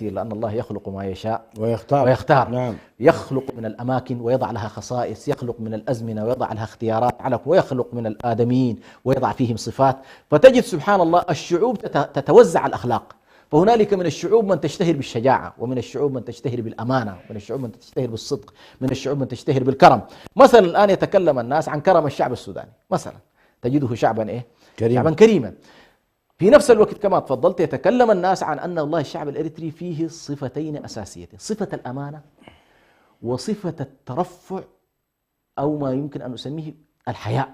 لأن الله يخلق ما يشاء ويختار. نعم. يخلق من الأماكن ويضع لها خصائص، يخلق من الأزمنة ويضع لها اختيارات، ويخلق من الآدميين ويضع فيهم صفات. فتجد سبحان الله الشعوب تتوزع الأخلاق، فهنالك من الشعوب من تشتهر بالشجاعة، ومن الشعوب من تشتهر بالأمانة، ومن الشعوب من تشتهر بالصدق، من الشعوب من تشتهر بالكرم. مثلا الآن يتكلم الناس عن كرم الشعب السوداني مثلا، تجده شعبا شعبا كريما. في نفس الوقت كما تفضلت يتكلم الناس عن أن الله الشعب الإريتري فيه صفتين أساسيتين، صفة الأمانة وصفة الترفع أو ما يمكن أن نسميه الحياء.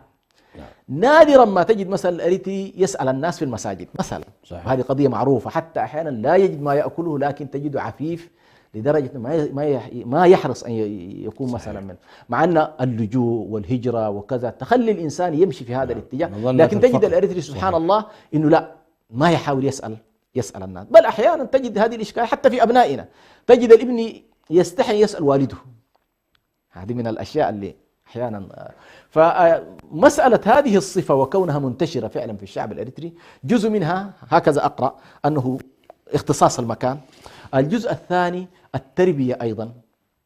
نادرا ما تجد مثلا الإريتري يسأل الناس في المساجد مثلا. صحيح. هذه قضية معروفة، حتى أحيانا لا يجد ما يأكله لكن تجده عفيف لدرجة ما يحرص أن يكون مثلا منه، مع أن اللجوء والهجرة وكذا تخلي الإنسان يمشي في هذا الاتجاه، لكن تجد الإريتري سبحان الله إنه لا، ما يحاول يسأل الناس، بل أحيانا تجد هذه الإشكال حتى في أبنائنا، تجد الابن يستحي يسأل والده. هذه من الأشياء اللي أحيانا. فمسألة هذه الصفة وكونها منتشرة فعلا في الشعب الإريتري جزء منها هكذا أقرأ أنه اختصاص المكان. الجزء الثاني التربية أيضا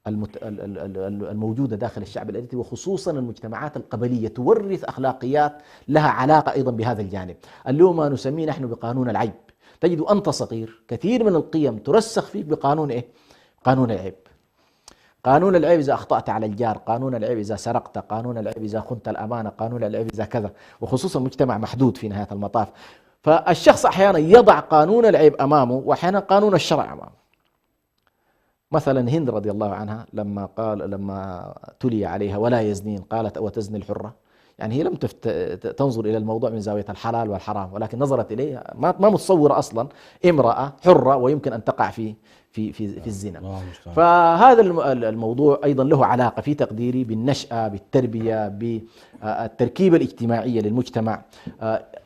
الموجودة داخل الشعب الأريتري، وخصوصا المجتمعات القبلية تورث أخلاقيات لها علاقة أيضا بهذا الجانب، اللي هو ما نسميه نحن بقانون العيب. تجد أنت صغير كثير من القيم ترسخ فيك بقانون إيه؟ قانون العيب. قانون العيب إذا أخطأت على الجار، قانون العيب إذا سرقت، قانون العيب إذا خنت الأمانة، قانون العيب إذا كذا، وخصوصا مجتمع محدود في نهاية المطاف. فالشخص أحيانا يضع قانون العيب أمامه، وأحيانا قانون الشرع أمامه. مثلا هند رضي الله عنها لما تلي عليها ولا يزنين قالت وتزني الحرة، يعني هي لم تنظر إلى الموضوع من زاوية الحلال والحرام، ولكن نظرت إليه ما متصورة أصلا امرأة حرة ويمكن أن تقع في الزنا. فهذا الموضوع أيضا له علاقة في تقديري بالنشأة، بالتربية، بالتركيبة الاجتماعية للمجتمع،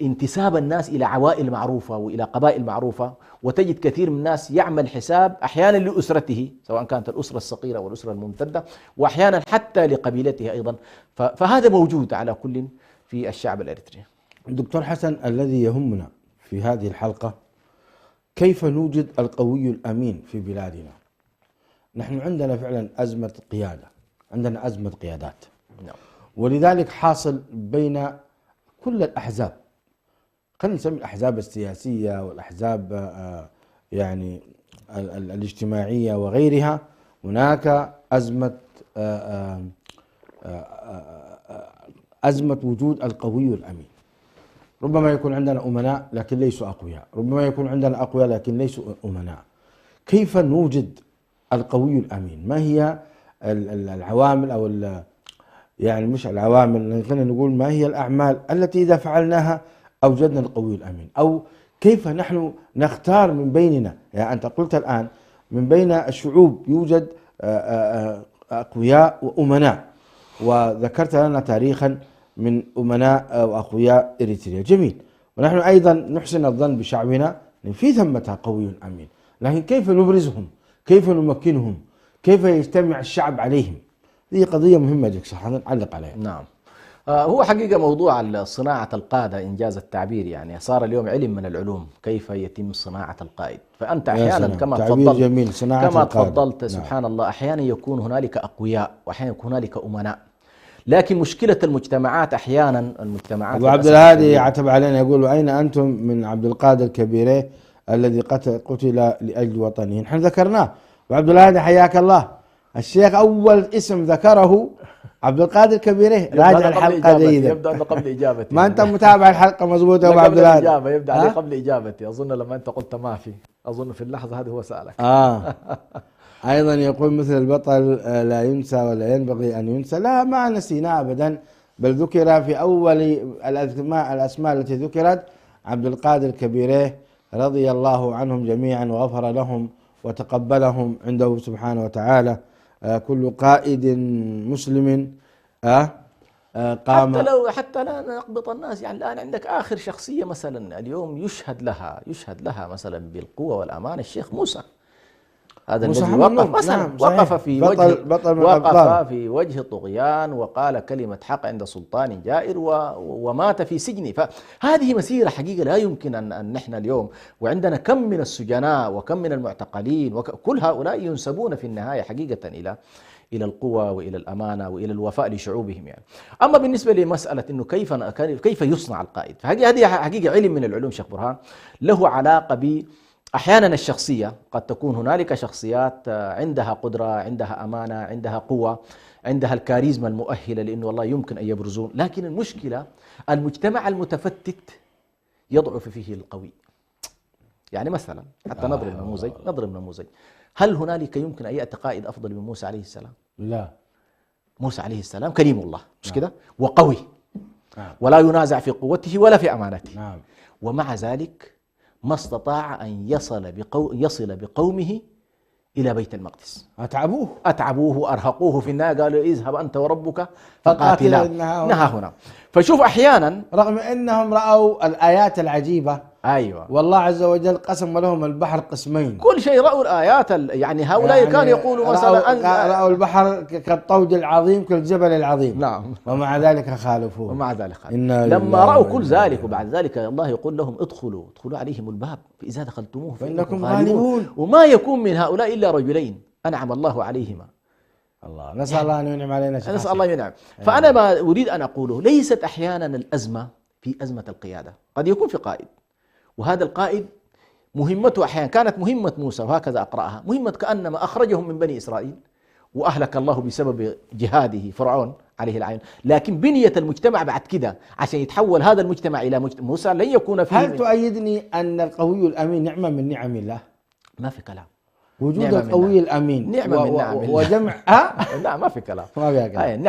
انتساب الناس إلى عوائل معروفة وإلى قبائل معروفة. وتجد كثير من الناس يعمل حساب أحيانا لأسرته، سواء كانت الأسرة الصغيرة والأسرة الممتدة، وأحيانا حتى لقبيلته أيضا. فهذا موجود على كل في الشعب الأريتري. دكتور حسن، الذي يهمنا في هذه الحلقة كيف نوجد القوي الأمين في بلادنا. نحن عندنا فعلا أزمة قيادة، عندنا أزمة قيادات، ولذلك حاصل بين كل الأحزاب، خلينا نسمي الأحزاب السياسية والأحزاب يعني الاجتماعية وغيرها، هناك أزمة وجود القوي الأمين. ربما يكون عندنا أمناء لكن ليسوا أقوياء، ربما يكون عندنا أقوياء لكن ليسوا أمناء. كيف نوجد القوي الأمين؟ ما هي العوامل أو يعني مش العوامل، خلينا نقول ما هي الأعمال التي إذا فعلناها أوجدنا القوي الأمين؟ أو كيف نحن نختار من بيننا؟ يعني أنت قلت الآن من بين الشعوب يوجد أقوياء وأمناء، وذكرت لنا تاريخا من أمناء وأقوياء إريتريا، جميل. ونحن أيضا نحسن الظن بشعبنا في ثمة قوي أمين، لكن كيف نبرزهم؟ كيف نمكنهم؟ كيف يجتمع الشعب عليهم؟ هذه قضية مهمة جدا، صح، نعلق عليها. نعم. هو حقيقة موضوع صناعة القادة إنجاز التعبير، يعني صار اليوم علم من العلوم كيف يتم صناعة القائد. فأنت أحيانا كما تفضلت جميل، صناعة القادة. سبحان الله، أحيانا يكون هنالك أقوياء وأحيانا يكون هنالك أمناء. لكن مشكلة المجتمعات أحيانا أبو عبد الهادي يعتب علينا يقول أين أنتم من عبد القادر كبيره الذي قتل لأجل وطنه؟ نحن ذكرناه. أبو عبد الهادي حياك الله، الشيخ أول اسم ذكره عبد القادر كبيره. راجع الحلقة جيدا، يبدأ أنه قبل إجابتي. ما أنت متابع الحلقة مضبوطة أبو عبد الهادي. يبدأ عليه قبل إجابتي. أظن لما أنت قلت ما في، أظن في اللحظة هذه هو سألك. أيضا يقول مثل البطل لا ينسى ولا ينبغي أن ينسى. لا، ما نسيناه أبدا، بل ذكر في أول الأسماء التي ذكرت عبد القادر كبيره رضي الله عنهم جميعا وغفر لهم وتقبلهم عنده سبحانه وتعالى. كل قائد مسلم قام، حتى لا نقبط الناس. يعني الآن عندك آخر شخصية مثلا اليوم يشهد لها مثلا بالقوة والأمان الشيخ موسى. هذا الذي وقف مثلا، وقف في وجه الطغيان وقال كلمة حق عند سلطان جائر ومات في سجن. فهذه مسيرة حقيقة لا يمكن أن نحن اليوم، وعندنا كم من السجناء وكم من المعتقلين، وكل هؤلاء ينسبون في النهاية حقيقة إلى القوة وإلى الأمانة وإلى الوفاء لشعوبهم يعني. أما بالنسبة لمسألة إنه كيف يصنع القائد، فهذه حقيقة علم من العلوم شيخ برهان، له علاقة أحيانا الشخصية. قد تكون هنالك شخصيات عندها قدرة، عندها أمانة، عندها قوة، عندها الكاريزما المؤهلة لأنه والله يمكن أن يبرزون. لكن المشكلة المجتمع المتفتت يضعف فيه القوي. يعني مثلا حتى نضرب نموذج. هل هنالك يمكن أن يأتي قائد أفضل من موسى عليه السلام؟ لا. موسى عليه السلام كريم الله، مش كده؟ وقوي، ولا ينازع في قوته ولا في أمانته. ومع ذلك ما استطاع أن يصل بقومه إلى بيت المقدس. أتعبوه وأرهقوه في النهاية، قالوا اذهب أنت وربك فقاتلا نهى هنا. فشوف أحيانا رغم أنهم رأوا الآيات العجيبة، أيوة، والله عز وجل قسم لهم البحر قسمين، كل شيء رأوا الآيات. يعني هؤلاء كانوا يقولوا مثلا رأوا البحر كالطود العظيم كالجبل العظيم. نعم. ومع ذلك خالفوه. لما رأوا كل ذلك، وبعد ذلك الله يقول لهم ادخلوا عليهم الباب فإذا دخلتموه فإنكم غالبون. وما يكون من هؤلاء إلا رجلين أنعم الله عليهما الله، نسأل الله أن ينعم علينا شيخ نسأل الله حسن. ينعم. فأنا ما أريد أن أقوله ليست أحيانا الأزمة في أزمة القيادة، قد يكون في قائد، وهذا القائد مهمته أحيانا كانت مهمة موسى وهكذا أقرأها، مهمة كأنما أخرجهم من بني إسرائيل وأهلك الله بسبب جهاده فرعون عليه العين، لكن بنية المجتمع بعد كده عشان يتحول هذا المجتمع إلى مجتمع موسى لن يكون فيه. هل تؤيدني أن القوي الأمين نعمة من نعم الله؟ ما في كلام. وجود نعمة القوي الأمين نعمة من نعم الله وجمع لا ما في كلام. ما في كلام.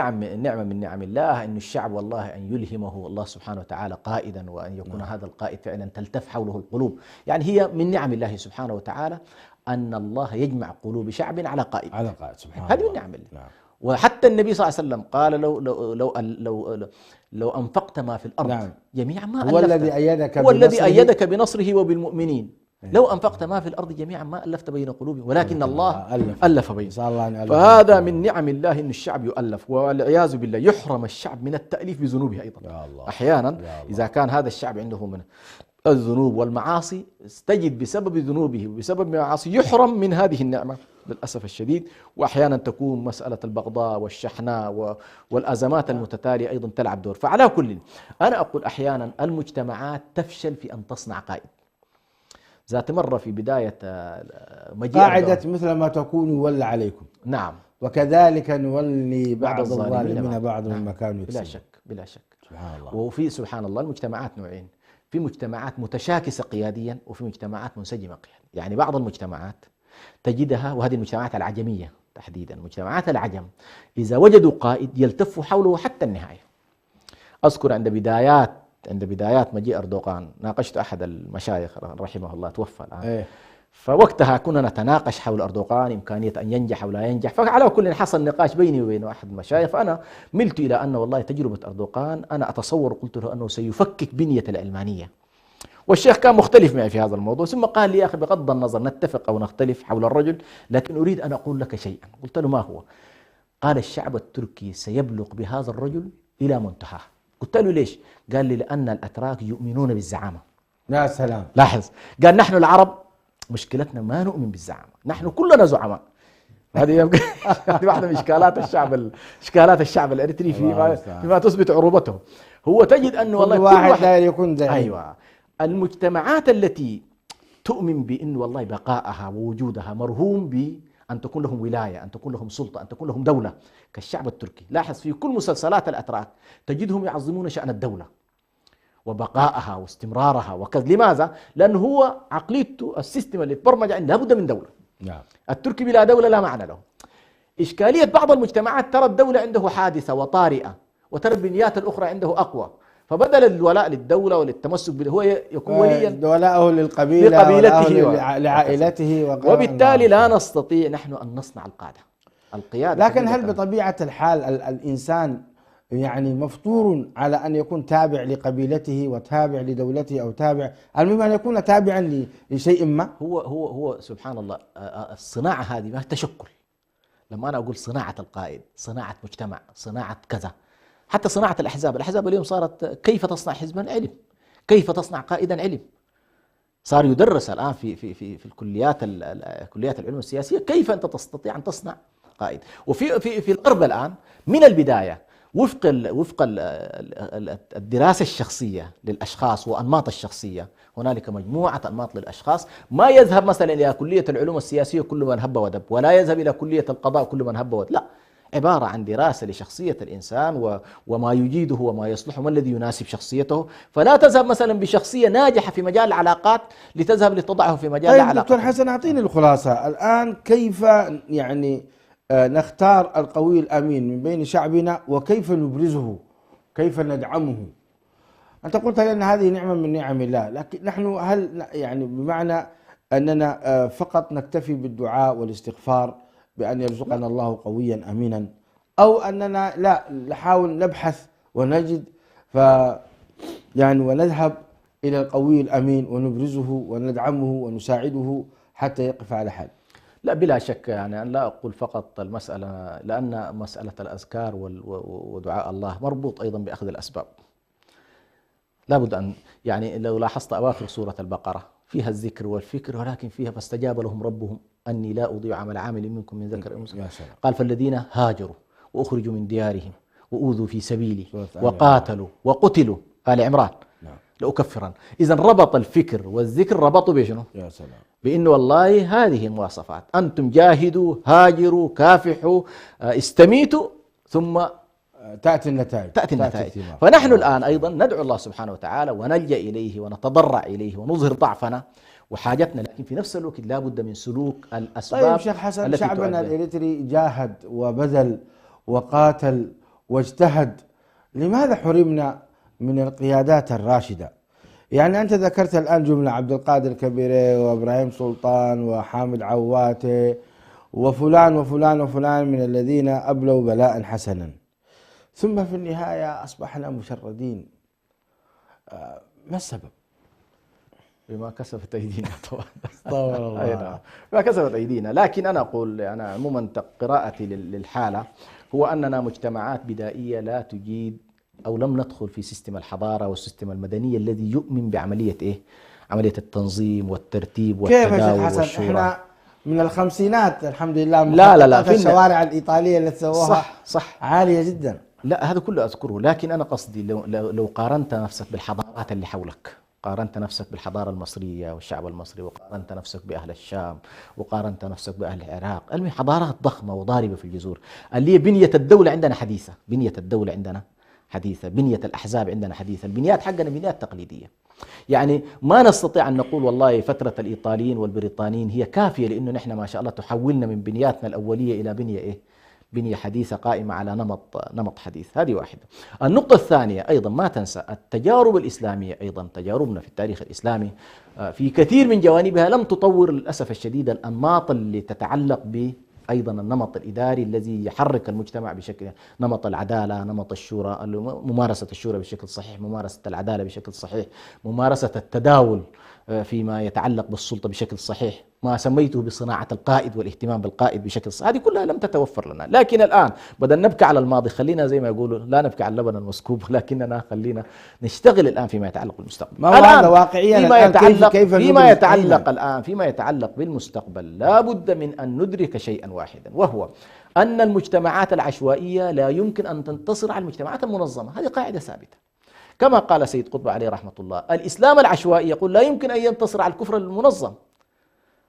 نعمة من نعم الله أن الشعب والله أن يلهمه الله سبحانه وتعالى قائدا، وأن يكون هذا القائد فعلا تلتف حوله القلوب. يعني هي من نعم الله سبحانه وتعالى أن الله يجمع قلوب شعب على قائد. على قائد سبحانه. هذه من نعم الله. وحتى النبي صلى الله عليه وسلم قال لو أنفقت ما في الأرض نعم. جميعا ما هو ألفت. الذي أيدك هو الذي بنصره. أيدك بنصره وبالمؤمنين. لو أنفقت ما في الأرض جميعا ما ألفت بين قلوبهم ولكن الله ألف بينهم. فهذا من نعم الله أن الشعب يؤلف، والعياذ بالله يحرم الشعب من التأليف بذنوبه أيضا. أحيانا إذا كان هذا الشعب عنده من الذنوب والمعاصي تجد بسبب ذنوبه وبسبب معاصي يحرم من هذه النعمة للأسف الشديد. وأحيانا تكون مسألة البغضاء والشحناء والأزمات المتتالية أيضا تلعب دور. فعلى كل أنا أقول أحيانا المجتمعات تفشل في أن تصنع قائد. ذات مرة في بداية مجيء قاعدة مثل ما تكون يولى عليكم. نعم. وكذلك نولي بعض الظالمين بعض مما كانوا يكسبون. بلا شك بلا شك. سبحان الله. وفي سبحان الله المجتمعات نوعين، في مجتمعات متشاكسة قياديا وفي مجتمعات منسجمة قياديا. يعني بعض المجتمعات تجدها، وهذه المجتمعات العجمية تحديدا، مجتمعات العجم إذا وجدوا قائد يلتفوا حوله حتى النهاية. أذكر عند بدايات مجيء أردوغان ناقشت أحد المشايخ رحمه الله توفى الآن. فوقتها كنا نتناقش حول أردوغان إمكانية أن ينجح أو لا ينجح. فعلى كل حصل نقاش بيني وبين أحد المشايخ، فأنا ملت إلى أن والله تجربة أردوغان أنا أتصور، قلت له أنه سيفكك بنية العلمانية. والشيخ كان مختلف معي في هذا الموضوع، ثم قال لي يا أخي بغض النظر نتفق أو نختلف حول الرجل، لكن أريد أن أقول لك شيئا. قلت له ما هو؟ قال الشعب التركي سيبلغ بهذا الرجل إلى منتهاه. قلت له ليش؟ قال لي لأن الأتراك يؤمنون بالزعامة. يا سلام. لاحظ، قال نحن العرب مشكلتنا ما نؤمن بالزعامة، نحن كلنا زعماء. هذه واحدة من إشكالات الشعب الإريتري فيما تثبت عروبته. هو تجد أنه والله كل واحد داير يكون زعيم. أيوة. المجتمعات التي تؤمن بأن والله بقائها ووجودها مرهون بأن تكون لهم ولاية، أن تكون لهم سلطة، أن تكون لهم دولة، كالشعب التركي. لاحظ في كل مسلسلات الأتراك تجدهم يعظمون شأن الدولة وبقائها واستمرارها وكذا. لماذا؟ لأنه هو عقليته السيستم اللي تبرمج عنده لابد من دولة. نعم. التركي بلا دولة لا معنى له. إشكالية بعض المجتمعات ترى الدولة عنده حادثة وطارئة، وترى البنيات الأخرى عنده أقوى، فبدل الولاء للدولة وللتمسك هو يكون وليا ولاءه للقبيلة لقبيلته لعائلته وبالتالي لا نستطيع نحن أن نصنع القيادة. لكن هل بطبيعة الحال الإنسان يعني مفطور على أن يكون تابع لقبيلته وتابع لدولته أو تابع، المهم أن يكون تابعا لشيء ما؟ هو سبحان الله الصناعة هذه ما تشكل. لما أنا أقول صناعة القائد، صناعة مجتمع، صناعة كذا، حتى صناعة الأحزاب اليوم صارت كيف تصنع حزبا علم، كيف تصنع قائدا علم. صار يدرس الآن في الكليات كليات العلوم السياسية كيف أنت تستطيع أن تصنع قائد. في الغرب الآن من البداية وفق الدراسة الشخصية للأشخاص وأنماط الشخصية، هنالك مجموعة أنماط للأشخاص. ما يذهب مثلا إلى كلية العلوم السياسية كل من هب ودب، ولا يذهب إلى كلية القضاء كل من هب ودب، لا، عبارة عن دراسة لشخصية الإنسان وما يجيده وما يصلح وما الذي يناسب شخصيته. فلا تذهب مثلا بشخصية ناجحة في مجال العلاقات لتذهب لتضعه في مجال العلاقات. دكتور حسن أعطيني الخلاصة الآن، كيف يعني نختار القوي الأمين من بين شعبنا، وكيف نبرزه، كيف ندعمه؟ أنت قلت لأن هذه نعمة من نعم الله، لكن نحن هل يعني بمعنى أننا فقط نكتفي بالدعاء والاستغفار بأن يرزقنا الله قويا أمينا، أو أننا لا نحاول نبحث ونجد يعني ونذهب إلى القوي الأمين ونبرزه وندعمه ونساعده حتى يقف على حال؟ لا بلا شك، يعني أن لا أقول فقط المسألة، لأن مسألة الأذكار ودعاء الله مربوط أيضا بأخذ الأسباب. لابد أن يعني لو لاحظت أواخر سورة البقرة فيها الذكر والفكر، ولكن فيها فاستجاب لهم ربهم أني لا أضيع عمل عامل منكم من ذكر أو أنثى. يا سلام. قال فالذين هاجروا وأخرجوا من ديارهم وأوذوا في سبيلي سورة آل وقاتلوا وقتلوا، آل عمران، نعم. لأكفرن. إذا ربط الفكر والذكر، ربطوا بشنو؟ يا سلام. بأنه والله هذه المواصفات، أنتم جاهدوا، هاجروا، كافحوا، استميتوا، ثم تأتي النتائج. تأتي النتائج. الثمار. فنحن الآن أيضا ندعو الله سبحانه وتعالى ونلجأ إليه ونتضرع إليه ونظهر ضعفنا وحاجتنا، لكن في نفس الوقت لا بد من سلوك الأسباب. طيب شيخ حسن، التي شعبنا تؤدي. الإريتري جاهد وبذل وقاتل واجتهد، لماذا حرمنا من القيادات الراشدة؟ يعني أنت ذكرت الآن جملة عبد القادر كبيرة وإبراهيم سلطان وحامد عواتي وفلان وفلان وفلان من الذين أبلوا بلاء حسنا، ثم في النهاية أصبحنا مشردين. ما السبب؟ بما كسبت أيدينا طبعا. طول الله. أي نعم، بما كسبت أيدينا. لكن أنا أقول، أنا عموما قراءتي للحالة هو أننا مجتمعات بدائية لا تجيد، أو لم ندخل في سيستم الحضارة والسيستم المدني الذي يؤمن بعملية إيه؟ عملية التنظيم والترتيب كيف يا والتداول شيخ حسن؟ والشورى. احنا من الخمسينات الحمد لله، لا مخططات الشوارع الإيطالية اللي سووها صح. عالية جدا. لا هذا كله أذكره، لكن أنا قصدي لو قارنت نفسك بالحضارات اللي حولك، قارنت نفسك بالحضارة المصرية والشعب المصري، وقارنت نفسك بأهل الشام، وقارنت نفسك بأهل العراق، حضارات ضخمة وضاربة في الجذور، اللي هي بنية الدولة عندنا حديثة، بنية الدولة عندنا حديثة، بنية الأحزاب عندنا حديثة، البنيات حقنا بنيات تقليدية. يعني ما نستطيع أن نقول والله فترة الإيطاليين والبريطانيين هي كافية، لأنه نحن ما شاء الله تحولنا من بنياتنا الأولية إلى بنية إيه؟ بنية حديثة قائمة على نمط حديث. هذه واحدة. النقطة الثانية أيضا ما تنسى التجارب الإسلامية، أيضا تجاربنا في التاريخ الإسلامي في كثير من جوانبها لم تطور للأسف الشديد الأنماط اللي تتعلق ب أيضا النمط الإداري الذي يحرك المجتمع بشكل، نمط العدالة، نمط الشورى، ممارسة الشورى بشكل صحيح، ممارسة العدالة بشكل صحيح، ممارسة التداول فيما يتعلق بالسلطة بشكل صحيح، ما سميته بصناعة القائد والاهتمام بالقائد بشكل صحيح. هذه كلها لم تتوفر لنا. لكن الآن بدل نبكي على الماضي، خلينا زي ما يقولوا لا نبكي على اللبن المسكوب، لكننا خلينا نشتغل الآن فيما يتعلق بالمستقبل. ما هو هذا واقعيا فيما يتعلق بالمستقبل لا بد من أن ندرك شيئا واحدا، وهو أن المجتمعات العشوائية لا يمكن أن تنتصر على المجتمعات المنظمة. هذه قاعدة ثابتة. كما قال سيد قطب عليه رحمة الله، الإسلام العشوائي يقول لا يمكن أن ينتصر على الكفر المنظم.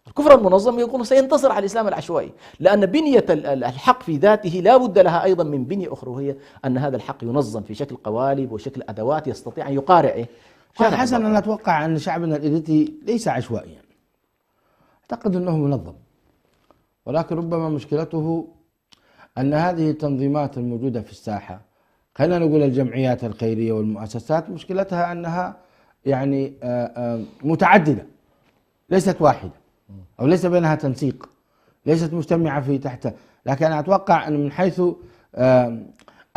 الكفر المنظم يقول سينتصر على الإسلام العشوائي، لأن بنية الحق في ذاته لا بد لها أيضا من بنية أخرى، وهي أن هذا الحق ينظم في شكل قوالب وشكل أدوات يستطيع أن يقارع إيه؟ شيخ حسن، أنا أتوقع أن شعبنا الإريتري ليس عشوائيا، أعتقد أنه منظم، ولكن ربما مشكلته أن هذه التنظيمات الموجودة في الساحة، خلينا نقول الجمعيات الخيرية والمؤسسات، مشكلتها أنها يعني متعددة، ليست واحدة، أو ليس بينها تنسيق، ليست مجتمعة في تحت. لكن أنا أتوقع أن من حيث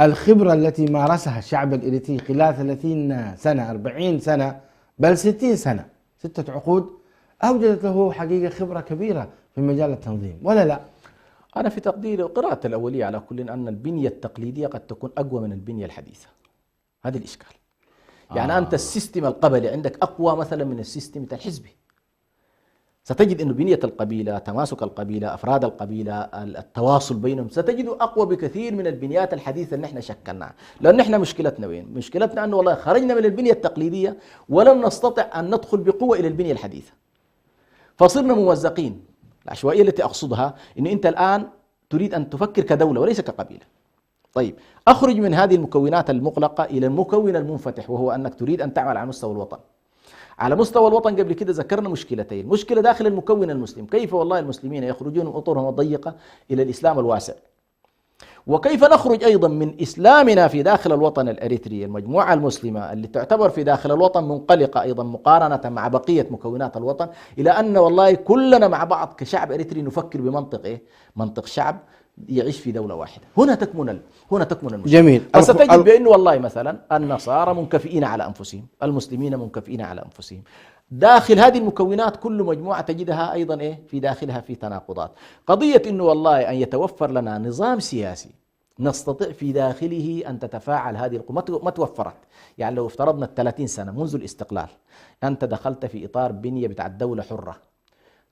الخبرة التي مارسها الشعب الإريتري خلال 30 سنة 40 سنة بل 60 سنة 6 عقود، أوجدت له حقيقة خبرة كبيرة في مجال التنظيم، ولا لا؟ أنا في تقديري وقراءة الأولية على كل أن البنية التقليدية قد تكون أقوى من البنية الحديثة. هذا الإشكال. يعني أنت السيستم القبلي عندك أقوى مثلا من السيستم الحزبي. ستجد أن بنية القبيلة، تماسك القبيلة، أفراد القبيلة، التواصل بينهم، ستجده أقوى بكثير من البنيات الحديثة اللي نحن شكلناها. لأن نحن مشكلتنا وين؟ مشكلتنا أنه والله خرجنا من البنية التقليدية ولم نستطع أن ندخل بقوة إلى البنية الحديثة، فصرنا ممزقين. العشوائية التي أقصدها أن أنت الآن تريد أن تفكر كدولة وليس كقبيلة. طيب، أخرج من هذه المكونات المغلقة إلى المكون المنفتح، وهو أنك تريد أن تعمل على مستوى الوطن. على مستوى الوطن قبل كده ذكرنا مشكلتين، مشكلة داخل المكون المسلم، كيف والله المسلمين يخرجون من أطرهم الضيقة إلى الإسلام الواسع، وكيف نخرج أيضا من إسلامنا في داخل الوطن الأريتري، المجموعة المسلمة اللي تعتبر في داخل الوطن منقلقة أيضا مقارنة مع بقية مكونات الوطن، إلى أن والله كلنا مع بعض كشعب أريتري نفكر بمنطق إيه؟ منطق شعب يعيش في دولة واحدة. هنا تكمن المشكلة. جميل. فستجد بأنه والله مثلا النصارى منكفئين على أنفسهم، المسلمين منكفئين على أنفسهم. داخل هذه المكونات كل مجموعة تجدها أيضا إيه؟ في داخلها في تناقضات. قضية أنه والله أن يتوفر لنا نظام سياسي نستطيع في داخله أن تتفاعل هذه القوى، ما توفرت. يعني لو افترضنا 30 سنة منذ الاستقلال أنت دخلت في إطار بنية بتاع الدولة حرة،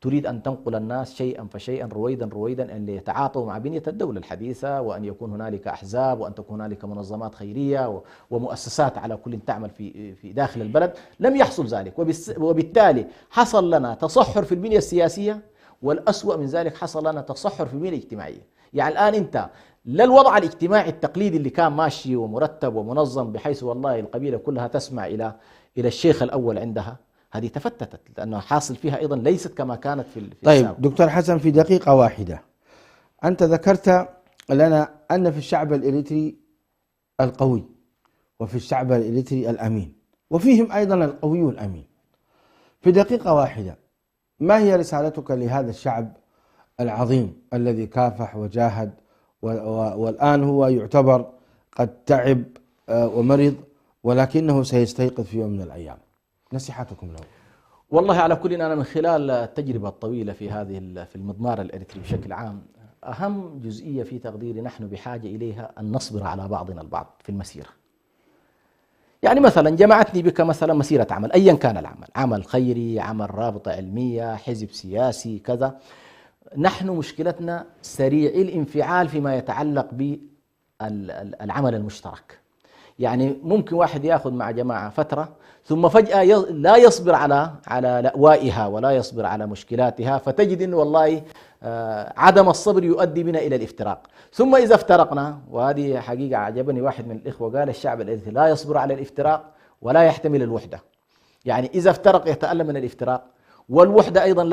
تريد أن تنقل الناس شيئا فشيئا رويدا رويدا أن يتعاطوا مع بنية الدولة الحديثة، وأن يكون هنالك أحزاب، وأن تكون هنالك منظمات خيرية ومؤسسات على كل تعمل في داخل البلد. لم يحصل ذلك، وبالتالي حصل لنا تصحر في البنية السياسية، والأسوأ من ذلك حصل لنا تصحر في البنية الاجتماعية. يعني الآن أنت لا الوضع الاجتماعي التقليدي اللي كان ماشي ومرتب ومنظم بحيث والله القبيلة كلها تسمع إلى الشيخ الأول عندها، هذه تفتتت، لأنه حاصل فيها أيضا ليست كما كانت في طيب السابق. دكتور حسن، في دقيقة واحدة، أنت ذكرت لنا أن في الشعب الإريتري القوي، وفي الشعب الإريتري الأمين، وفيهم أيضا القوي الأمين. في دقيقة واحدة، ما هي رسالتك لهذا الشعب العظيم الذي كافح وجاهد والآن هو يعتبر قد تعب ومرض، ولكنه سيستيقظ في يوم من الأيام؟ نصيحتكم له. والله على كل، أنا من خلال التجربة الطويلة في المضمار الإريتري بشكل عام، أهم جزئية في تقديري نحن بحاجة إليها أن نصبر على بعضنا البعض في المسيرة. يعني مثلا جمعتني بك مثلا مسيرة عمل أيا كان العمل، عمل خيري، عمل رابطة علمية، حزب سياسي، كذا. نحن مشكلتنا سريع الانفعال فيما يتعلق بالعمل المشترك. يعني ممكن واحد ياخذ مع جماعة فترة ثم فجأة لا يصبر على لأوائها ولا يصبر على مشكلاتها، فتجد انه والله عدم الصبر يؤدي بنا الى الافتراق. ثم اذا افترقنا، وهذه حقيقة عجبني واحد من الاخوة قال الشعب الذي لا يصبر على الافتراق ولا يحتمل الوحدة. يعني اذا افترق يتألم من الافتراق، والوحدة أيضا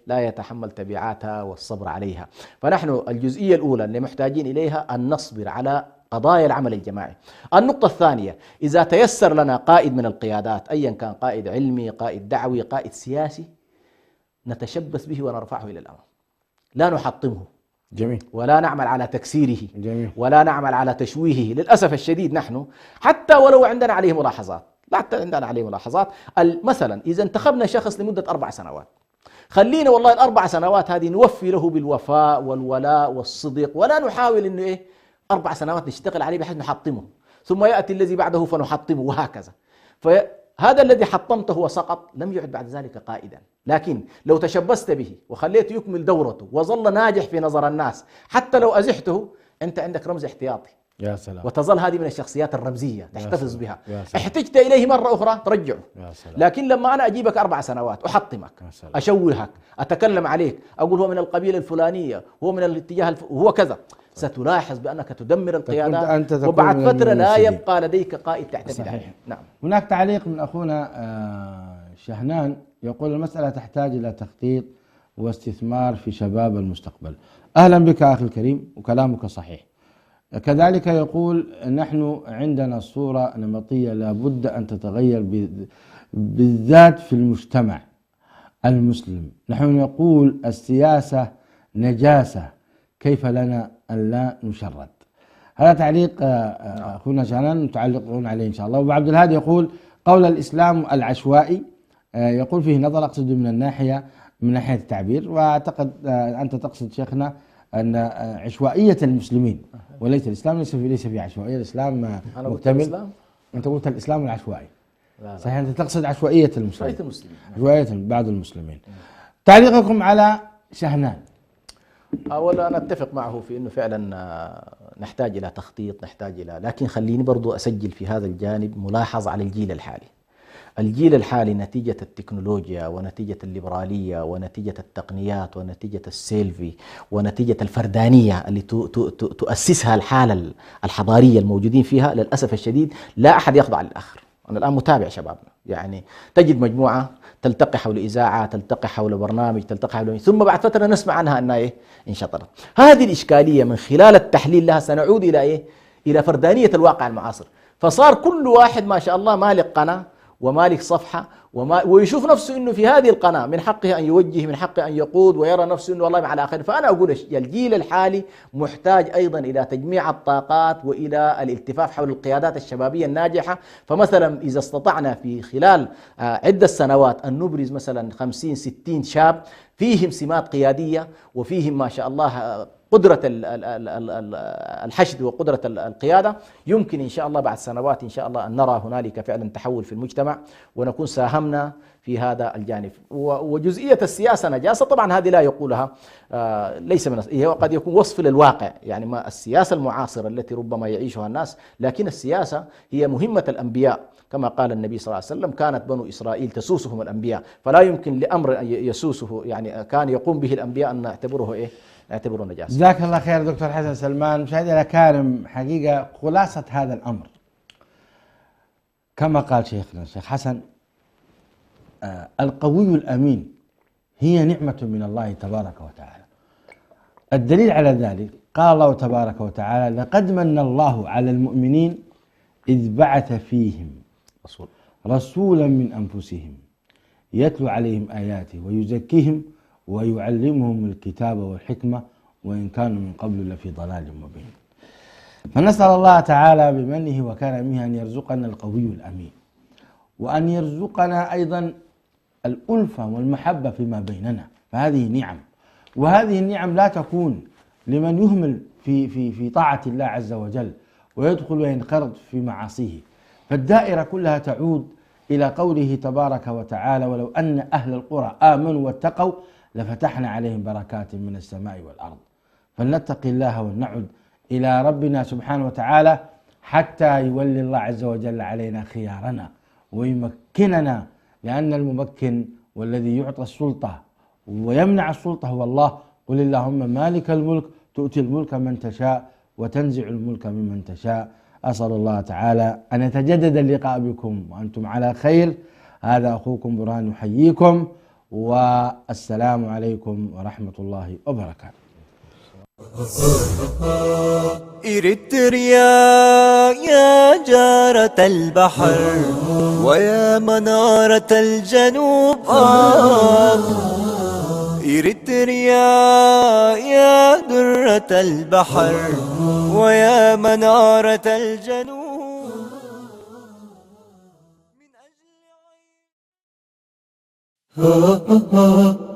لا يتحمل تبعاتها والصبر عليها. فنحن الجزئية الأولى اللي محتاجين إليها أن نصبر على قضايا العمل الجماعي. النقطة الثانية، إذا تيسر لنا قائد من القيادات أيا كان، قائد علمي، قائد دعوي، قائد سياسي، نتشبث به ونرفعه إلى الأمام، لا نحطمه. جميل. ولا نعمل على تكسيره. جميل. ولا نعمل على تشويهه. للأسف الشديد نحن حتى ولو عندنا عليه ملاحظات، مثلا إذا انتخبنا شخص لمدة 4 سنوات، خلينا والله ال4 سنوات هذه نوفي له بالوفاء والولاء والصدق، ولا نحاول إنه 4 سنوات نشتغل عليه بحيث نحطمه، ثم يأتي الذي بعده فنحطمه، وهكذا. فهذا الذي حطمته وسقط لم يعد بعد ذلك قائدا. لكن لو تشبثت به وخليته يكمل دورته وظل ناجح في نظر الناس، حتى لو أزحته، أنت عندك رمز احتياطي. يا سلام. وتظل هذه من الشخصيات الرمزية تحتفظ بها. احتجت إليه مرة أخرى ترجعه. لكن لما أنا أجيبك 4 سنوات أحطمك، أشوهك، أتكلم عليك، أقول هو من القبيلة الفلانية، هو من الاتجاه هو كذا، ستلاحظ بأنك تدمر القيادات، وبعد فترة لا يبقى لديك قائد تعتمد عليه. نعم. هناك تعليق من أخونا شهنان يقول المسألة تحتاج إلى تخطيط واستثمار في شباب المستقبل. أهلا بك أخي الكريم، وكلامك صحيح. كذلك يقول نحن عندنا صورة نمطية لابد أن تتغير بالذات في المجتمع المسلم. نحن نقول السياسة نجاسة، كيف لنا أن لا نشرد؟ هذا تعليق أخونا شانان تعلقون عليه إن شاء الله. وعبد الهادي يقول قول الإسلام العشوائي، يقول فيه نظر، أقصد من ناحية التعبير، وأعتقد أنت تقصد شيخنا أن عشوائية المسلمين وليس الإسلام، ليس في عشوائية. الإسلام مكتمل. أنت قلت الإسلام العشوائي. لا. صحيح، أنت تقصد عشوائية المسلمين. عشوائية بعض المسلمين. تعليقكم على شهنان؟ أولا أنا أتفق معه في أنه فعلا نحتاج إلى تخطيط، لكن خليني برضو أسجل في هذا الجانب ملاحظة على الجيل الحالي. الجيل الحالي نتيجة التكنولوجيا ونتيجة الليبرالية ونتيجة التقنيات ونتيجة السيلفي ونتيجة الفردانية اللي تؤسسها الحالة الحضارية الموجودين فيها، للأسف الشديد لا أحد يخضع للآخر. أنا الآن متابع شبابنا، يعني تجد مجموعة تلتقي حول إذاعة، تلتقي حول برنامج، تلتقي حول، ثم بعد فترة نسمع عنها أنها انشطرت. هذه الإشكالية من خلال التحليل لها سنعود إلى فردانية الواقع المعاصر. فصار كل واحد ما شاء الله مالك قناة ومالك صفحة ويشوف نفسه أنه في هذه القناة من حقه أن يوجه، من حقه أن يقود، ويرى نفسه أنه والله مع الآخر. فأنا أقول الجيل الحالي محتاج أيضا إلى تجميع الطاقات وإلى الالتفاف حول القيادات الشبابية الناجحة. فمثلا إذا استطعنا في خلال عدة سنوات أن نبرز مثلا 50-60 شاب فيهم سمات قيادية وفيهم ما شاء الله قدرة الحشد وقدرة القيادة، يمكن إن شاء الله بعد سنوات إن شاء الله أن نرى هنالك فعلا تحول في المجتمع ونكون ساهمنا في هذا الجانب. وجزئية السياسة نجاسة طبعا هذه لا يقولها، ليس من هي قد يكون وصف للواقع، يعني ما السياسة المعاصرة التي ربما يعيشها الناس، لكن السياسة هي مهمة الأنبياء كما قال النبي صلى الله عليه وسلم: كانت بنو إسرائيل تسوسهم الأنبياء، فلا يمكن لأمر يسوسه يعني كان يقوم به الأنبياء أن نعتبره نعتبره نجاسة. جزاك الله خير دكتور حسن سلمان. مشاهدينا الكرام، حقيقة خلاصة هذا الأمر كما قال شيخنا الشيخ حسن، القوي الأمين هي نعمة من الله تبارك وتعالى. الدليل على ذلك قال الله تبارك وتعالى: لقد من الله على المؤمنين إذ بعث فيهم رسولا من أنفسهم يتلو عليهم آياته ويزكيهم ويعلمهم الكتاب والحكمة وإن كانوا من قبل لفي ضلال مبين. فنسأل الله تعالى بمنه وكرمه أن يرزقنا القوي الأمين، وأن يرزقنا أيضا الألفة والمحبة فيما بيننا، فهذه نعم، وهذه النعم لا تكون لمن يهمل في طاعة الله عز وجل ويدخل وينخرط في معاصيه. فالدائرة كلها تعود إلى قوله تبارك وتعالى: ولو أن أهل القرى آمنوا واتقوا لفتحنا عليهم بركات من السماء والأرض. فلنتقي الله ولنعد إلى ربنا سبحانه وتعالى حتى يولي الله عز وجل علينا خيارنا ويمكننا، لأن الممكن والذي يعطى السلطة ويمنع السلطة هو الله. قل اللهم مالك الملك تؤتي الملك من تشاء وتنزع الملك ممن تشاء. أسأل الله تعالى أن يتجدد اللقاء بكم وأنتم على خير. هذا أخوكم برهان يحييكم، والسلام عليكم ورحمة الله وبركاته. إريتريا يا جارة البحر ويا منارة الجنوب، إريتريا يا درة البحر ويا منارة الجنوب، من أجل